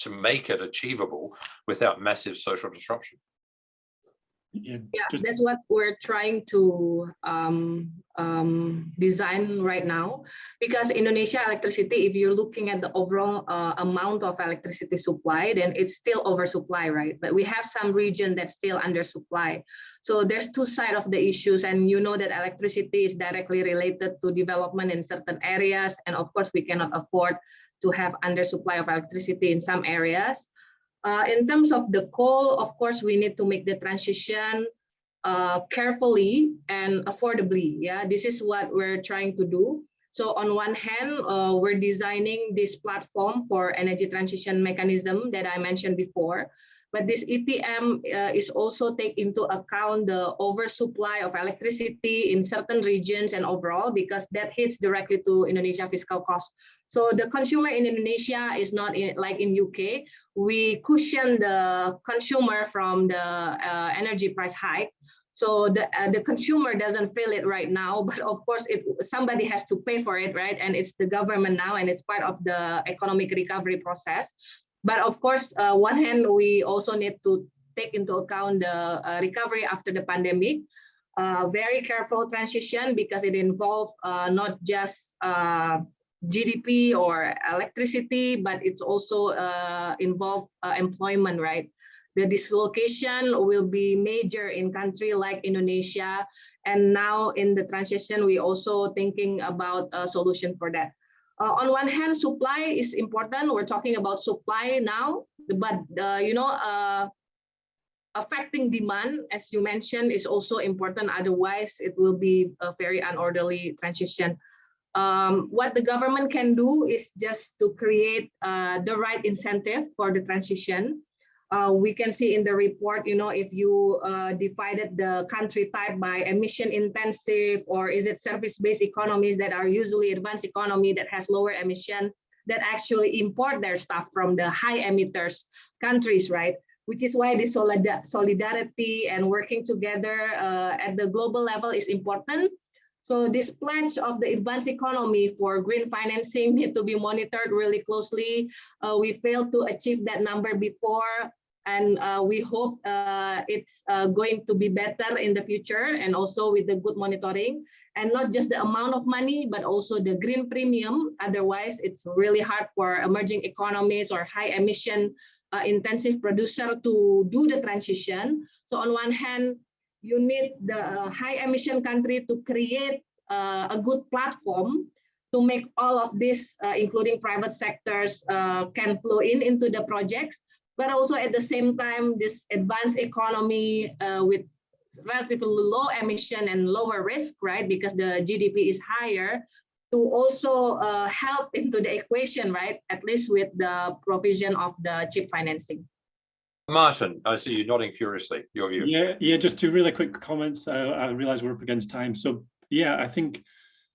make it achievable without massive social disruption? Yeah, that's what we're trying to design right now, because Indonesia electricity, if you're looking at the overall amount of electricity supply, then it's still oversupply, right? But we have some region that's still undersupply. So there's two sides of the issues, and you know that electricity is directly related to development in certain areas, and of course we cannot afford to have undersupply of electricity in some areas. In terms of the coal, of course, we need to make the transition carefully and affordably. Yeah, this is what we're trying to do. So on one hand, we're designing this platform for energy transition mechanism that I mentioned before. But this ETM is also take into account the oversupply of electricity in certain regions and overall, because that hits directly to Indonesia fiscal cost. So the consumer in Indonesia is not like in UK. We cushion the consumer from the energy price hike. So the consumer doesn't feel it right now, but of course somebody has to pay for it, right? And it's the government now, and it's part of the economic recovery process. But of course, one hand, we also need to take into account the recovery after the pandemic. Very careful transition, because it involves not just GDP or electricity, but it's also involves employment, right? The dislocation will be major in country like Indonesia. And now in the transition, we also thinking about a solution for that. On one hand, supply is important. We're talking about supply now, but affecting demand, as you mentioned, is also important. Otherwise, it will be a very unorderly transition. What the government can do is just to create the right incentive for the transition. We can see in the report, if you divided the country type by emission intensive, or is it service-based economies that are usually advanced economy that has lower emission, that actually import their stuff from the high emitters countries, right? Which is why this solidarity and working together at the global level is important. So this pledge of the advanced economy for green financing need to be monitored really closely. We failed to achieve that number before. And we hope it's going to be better in the future, and also with the good monitoring, and not just the amount of money, but also the green premium. Otherwise, it's really hard for emerging economies or high emission intensive producer to do the transition. So on one hand, you need the high emission country to create a good platform to make all of this, including private sectors, can flow into the projects. But also at the same time, this advanced economy with relatively low emission and lower risk, right? Because the GDP is higher, to also help into the equation, right? At least with the provision of the cheap financing. Martin, I see you nodding furiously. Your view. Yeah, just two really quick comments. I realize we're up against time. So yeah, I think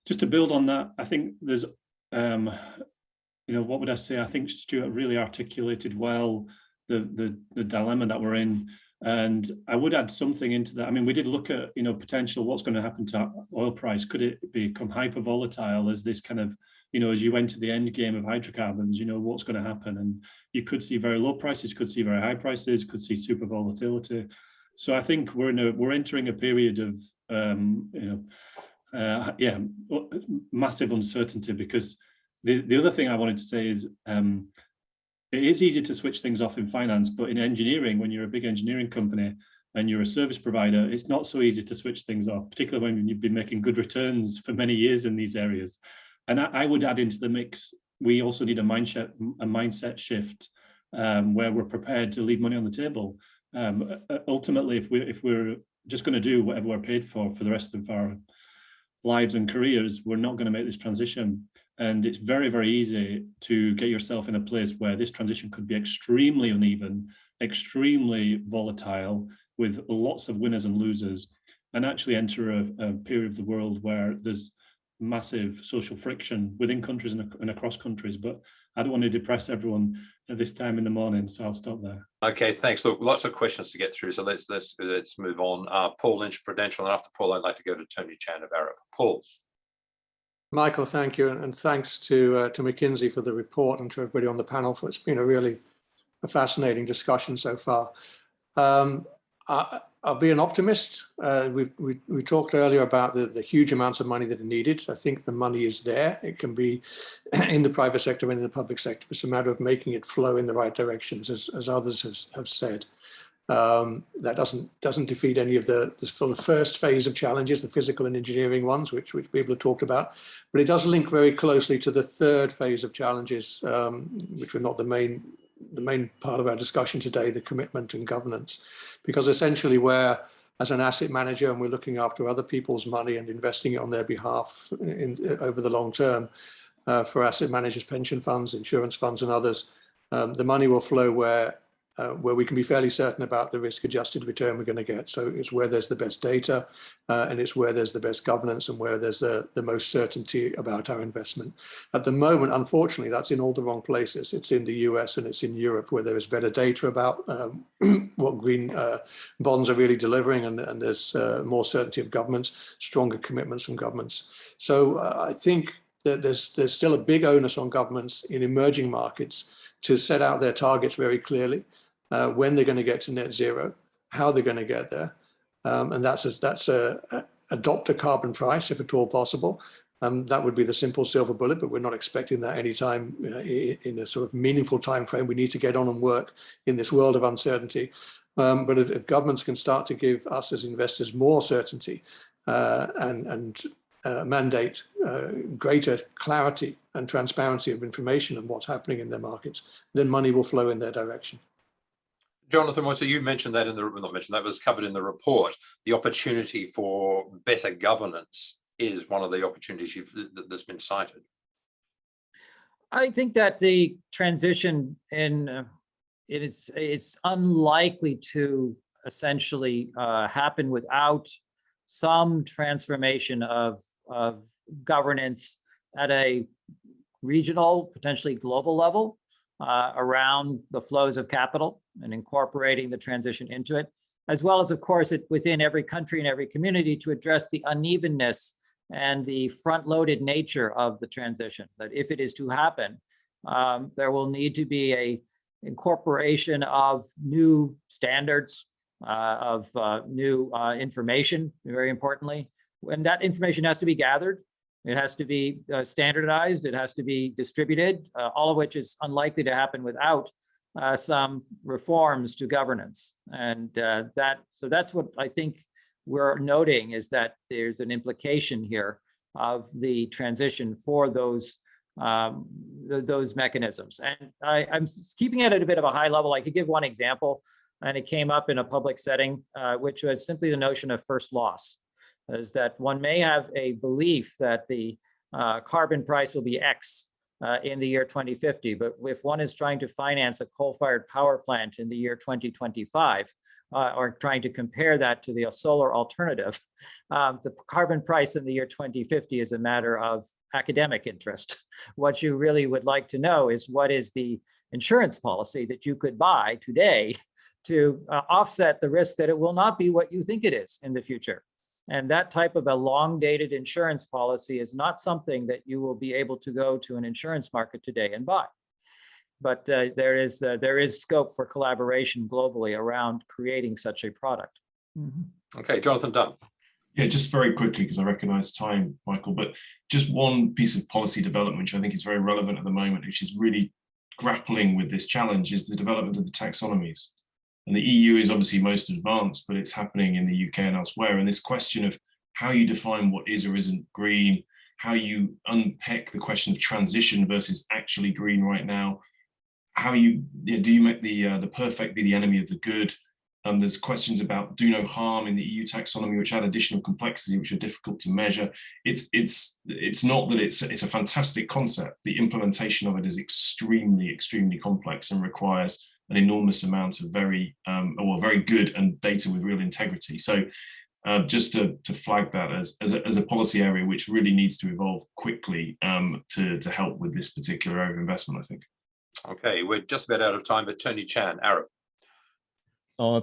just to build on that, I think there's, what would I say? I think Stuart really articulated well the dilemma that we're in. And I would add something into that. I mean, we did look at, potential, what's going to happen to oil price. Could it become hyper volatile as this kind of, as you went to the end game of hydrocarbons, what's going to happen? And you could see very low prices, could see very high prices, could see super volatility. So I think we're entering a period of, massive uncertainty, because the other thing I wanted to say is, it is easy to switch things off in finance, but in engineering, when you're a big engineering company and you're a service provider, it's not so easy to switch things off, particularly when you've been making good returns for many years in these areas. And I would add into the mix, we also need a mindset shift where we're prepared to leave money on the table. Ultimately, if we're just going to do whatever we're paid for the rest of our lives and careers, we're not going to make this transition. And it's very, very easy to get yourself in a place where this transition could be extremely uneven, extremely volatile, with lots of winners and losers, and actually enter a period of the world where there's massive social friction within countries and across countries. But I don't want to depress everyone at this time in the morning, so I'll stop there. Okay, thanks. Look, lots of questions to get through, so let's move on. Paul Lynch, Prudential, and after Paul, I'd like to go to Tony Chan of Arab. Paul. Michael, thank you, and thanks to McKinsey for the report, and to everybody on the panel for it's been a fascinating discussion so far. I'll be an optimist. We talked earlier about the huge amounts of money that are needed. I think the money is there. It can be in the private sector and in the public sector. It's a matter of making it flow in the right directions, as others have said. That doesn't defeat any of the first phase of challenges, the physical and engineering ones, which people have talked about, but it does link very closely to the third phase of challenges, which were not the main part of our discussion today, the commitment and governance, because essentially where as an asset manager and we're looking after other people's money and investing it on their behalf over the long term, for asset managers, pension funds, insurance funds and others, the money will flow where we can be fairly certain about the risk-adjusted return we're going to get. So it's where there's the best data, and it's where there's the best governance and where there's the most certainty about our investment. At the moment, unfortunately, that's in all the wrong places. It's in the US and it's in Europe where there is better data about what green bonds are really delivering, and there's more certainty of governments, stronger commitments from governments. So I think that there's still a big onus on governments in emerging markets to set out their targets very clearly. When they're going to get to net zero, how they're going to get there, and that's adopt a carbon price if at all possible. That would be the simple silver bullet, but we're not expecting that anytime in a sort of meaningful time frame. We need to get on and work in this world of uncertainty. But if governments can start to give us as investors more certainty and mandate greater clarity and transparency of information on what's happening in their markets, then money will flow in their direction. Jonathan, so you mentioned that that was covered in the report. The opportunity for better governance is one of the opportunities that's been cited. I think that the transition it's unlikely to essentially happen without some transformation of governance at a regional, potentially global level around the flows of capital and incorporating the transition into it, as well as, of course, within every country and every community to address the unevenness and the front-loaded nature of the transition. That if it is to happen, there will need to be a incorporation of new standards, of new information, very importantly. And that information has to be gathered. It has to be standardized. It has to be distributed, all of which is unlikely to happen without some reforms to governance. And so that's what I think we're noting, is that there's an implication here of the transition for those mechanisms. And I'm keeping it at a bit of a high level. I could give one example, and it came up in a public setting, which was simply the notion of first loss. Is that one may have a belief that the carbon price will be X in the year 2050, but if one is trying to finance a coal-fired power plant in the year 2025, or trying to compare that to the solar alternative, the carbon price in the year 2050 is a matter of academic interest. What you really would like to know is what is the insurance policy that you could buy today to offset the risk that it will not be what you think it is in the future. And that type of a long-dated insurance policy is not something that you will be able to go to an insurance market today and buy. But there is scope for collaboration globally around creating such a product. Mm-hmm. Okay, Jonathan Dunn. Yeah, just very quickly, because I recognize time, Michael, but just one piece of policy development, which I think is very relevant at the moment, which is really grappling with this challenge, is the development of the taxonomies. And the EU is obviously most advanced, but it's happening in the UK and elsewhere. And this question of how you define what is or isn't green, how you unpick the question of transition versus actually green right now, how do you make the perfect be the enemy of the good? There's questions about do no harm in the EU taxonomy, which add additional complexity, which are difficult to measure. It's not that it's a fantastic concept. The implementation of it is extremely, extremely complex and requires an enormous amount of very good and data with real integrity. So just to flag that as a policy area which really needs to evolve quickly to help with this particular area of investment, I think. Okay, we're just about out of time, but Tony Chan, Arab.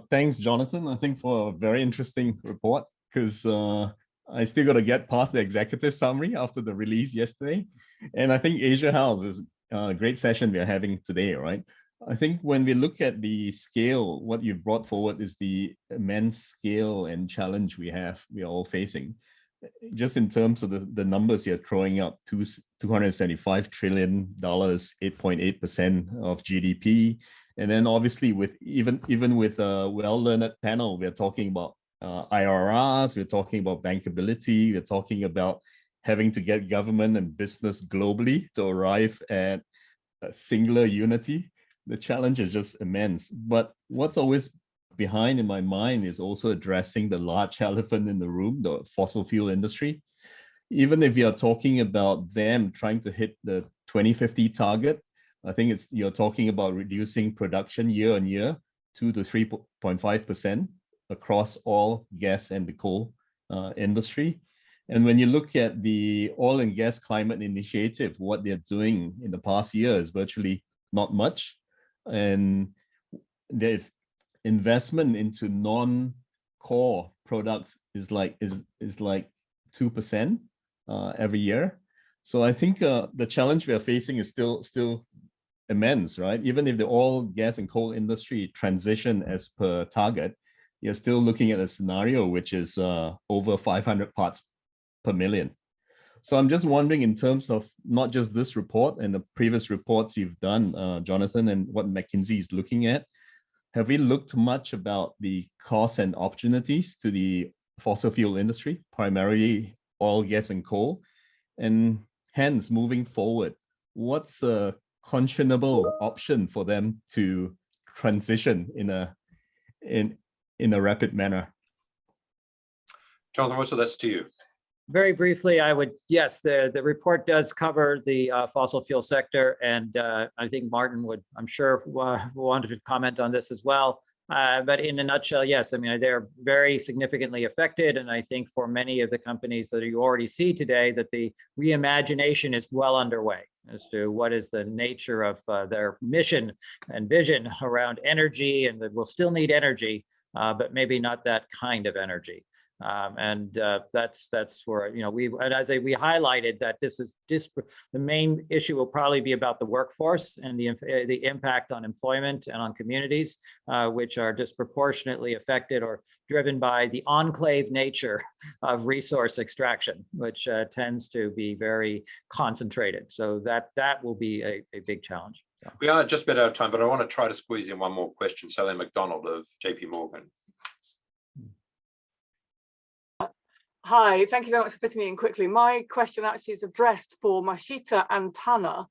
Thanks, Jonathan, I think, for a very interesting report, because I still got to get past the executive summary after the release yesterday. And I think Asia House is a great session we're having today, right? I think when we look at the scale, what you've brought forward is the immense scale and challenge we are all facing. Just in terms of the numbers you're throwing up, $275 trillion, 8.8% of GDP. And then obviously even with a well-learned panel, we're talking about IRRs, we're talking about bankability, we're talking about having to get government and business globally to arrive at a singular unity. The challenge is just immense. But what's always behind in my mind is also addressing the large elephant in the room, the fossil fuel industry. Even if you're talking about them trying to hit the 2050 target, I think you're talking about reducing production year on year, 2 to 3.5% across all gas and the coal industry. And when you look at the Oil and Gas Climate Initiative, what they're doing in the past year is virtually not much. And the investment into non-core products is like 2% every year. So I think the challenge we are facing is still immense, right? Even if the oil, gas, and coal industry transition as per target, you're still looking at a scenario which is over 500 parts per million. So I'm just wondering, in terms of not just this report and the previous reports you've done, Jonathan, and what McKinsey is looking at, have we looked much about the costs and opportunities to the fossil fuel industry, primarily oil, gas, and coal? And hence, moving forward, what's a conscionable option for them to transition in a rapid manner? Jonathan, so that's to you. Very briefly, yes, the report does cover the fossil fuel sector, and I think Martin would, I'm sure, wanted to comment on this as well. But in a nutshell, yes, I mean, they're very significantly affected. And I think for many of the companies that you already see today, that the reimagination is well underway as to what is the nature of their mission and vision around energy, and that we'll still need energy, but maybe not that kind of energy. That's where, you know, we highlighted that this is just the main issue will probably be about the workforce and the impact on employment and on communities, which are disproportionately affected or driven by the enclave nature of resource extraction, which tends to be very concentrated. So that will be a big challenge. So. We are just about out of time, but I want to try to squeeze in one more question. Sally McDonald of JP Morgan. Hi, thank you very much for fitting me in quickly. My question actually is addressed for Mashita and Tanner.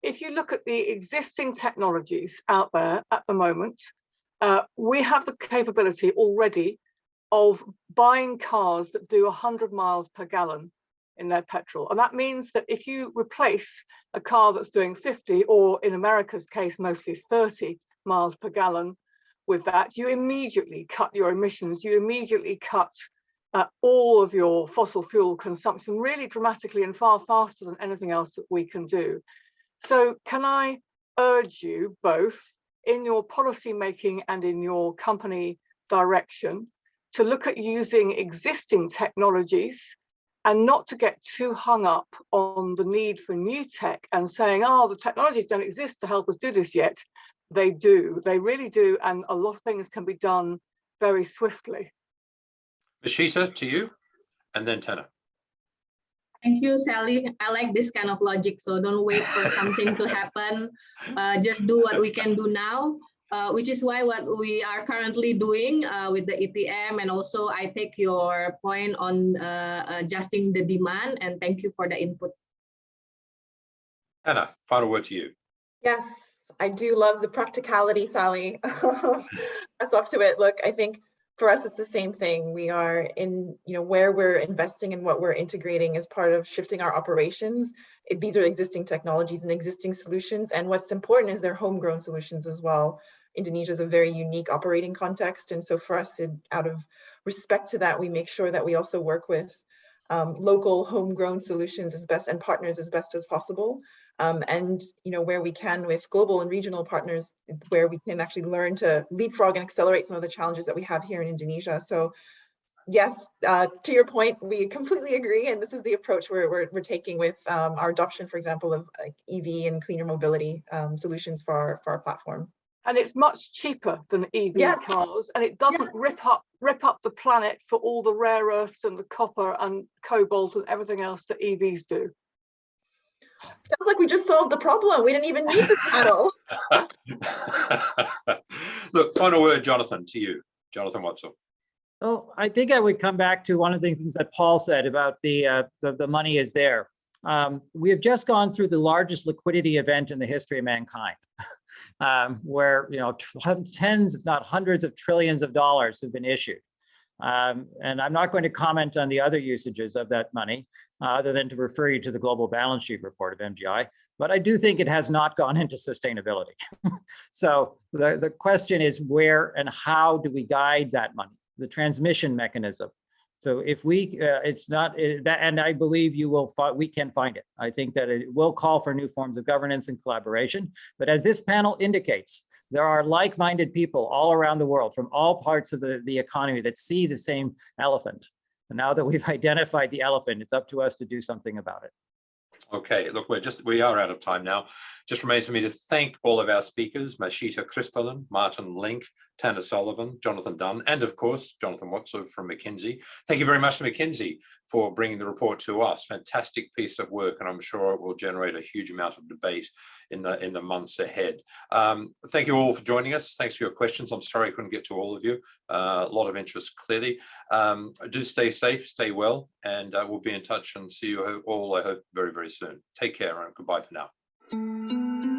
If you look at the existing technologies out there at the moment, we have the capability already of buying cars that do 100 miles per gallon in their petrol. And that means that if you replace a car that's doing 50, or in America's case, mostly 30 miles per gallon with that, you immediately cut your emissions, you immediately cut all of your fossil fuel consumption really dramatically and far faster than anything else that we can do. So can I urge you both in your policy making and in your company direction to look at using existing technologies and not to get too hung up on the need for new tech and saying, oh, the technologies don't exist to help us do this yet. They do, they really do. And a lot of things can be done very swiftly. Mashita, to you, and then Tanner. Thank you, Sally. I like this kind of logic. So don't wait for something to happen. Just do what we can do now, which is why what we are currently doing with the ETM. And also I take your point on adjusting the demand, and thank you for the input. Anna, final word to you. Yes, I do love the practicality, Sally. That's up to it. Look, I think for us, it's the same thing. We are in, where we're investing and what we're integrating as part of shifting our operations. These are existing technologies and existing solutions. And what's important is they're homegrown solutions as well. Indonesia is a very unique operating context. And so for us, out of respect to that, we make sure that we also work with local homegrown solutions as best and partners as best as possible. And where we can with global and regional partners, where we can actually learn to leapfrog and accelerate some of the challenges that we have here in Indonesia. So yes, to your point, we completely agree, and this is the approach we're taking with our adoption, for example, of EV and cleaner mobility solutions for our platform. And it's much cheaper than EV cars, and it doesn't rip up the planet for all the rare earths and the copper and cobalt and everything else that EVs do. Sounds like we just solved the problem. We didn't even need this panel. Look, final word, Jonathan, to you, Jonathan Wertzel. Oh, I think I would come back to one of the things that Paul said about the money is there. We have just gone through the largest liquidity event in the history of mankind, where tens, if not hundreds of trillions of dollars have been issued. And I'm not going to comment on the other usages of that money, other than to refer you to the global balance sheet report of MGI. But I do think it has not gone into sustainability. So the question is, where and how do we guide that money? The transmission mechanism. So if we, it's not that, and I believe we can find it. I think that it will call for new forms of governance and collaboration. But as this panel indicates, there are like-minded people all around the world from all parts of the economy that see the same elephant. And now that we've identified the elephant, it's up to us to do something about it. Okay, look, we are out of time now. Just remains for me to thank all of our speakers, Mashita Kristalin, Martin Link, Tanner Sullivan, Jonathan Dunn, and of course, Jonathan Wertzel from McKinsey. Thank you very much to McKinsey for bringing the report to us. Fantastic piece of work, and I'm sure it will generate a huge amount of debate in the months ahead. Thank you all for joining us. Thanks for your questions. I'm sorry I couldn't get to all of you. A lot of interest, clearly. Do stay safe, stay well, and we'll be in touch and see you all, I hope, very, very soon. Take care and goodbye for now.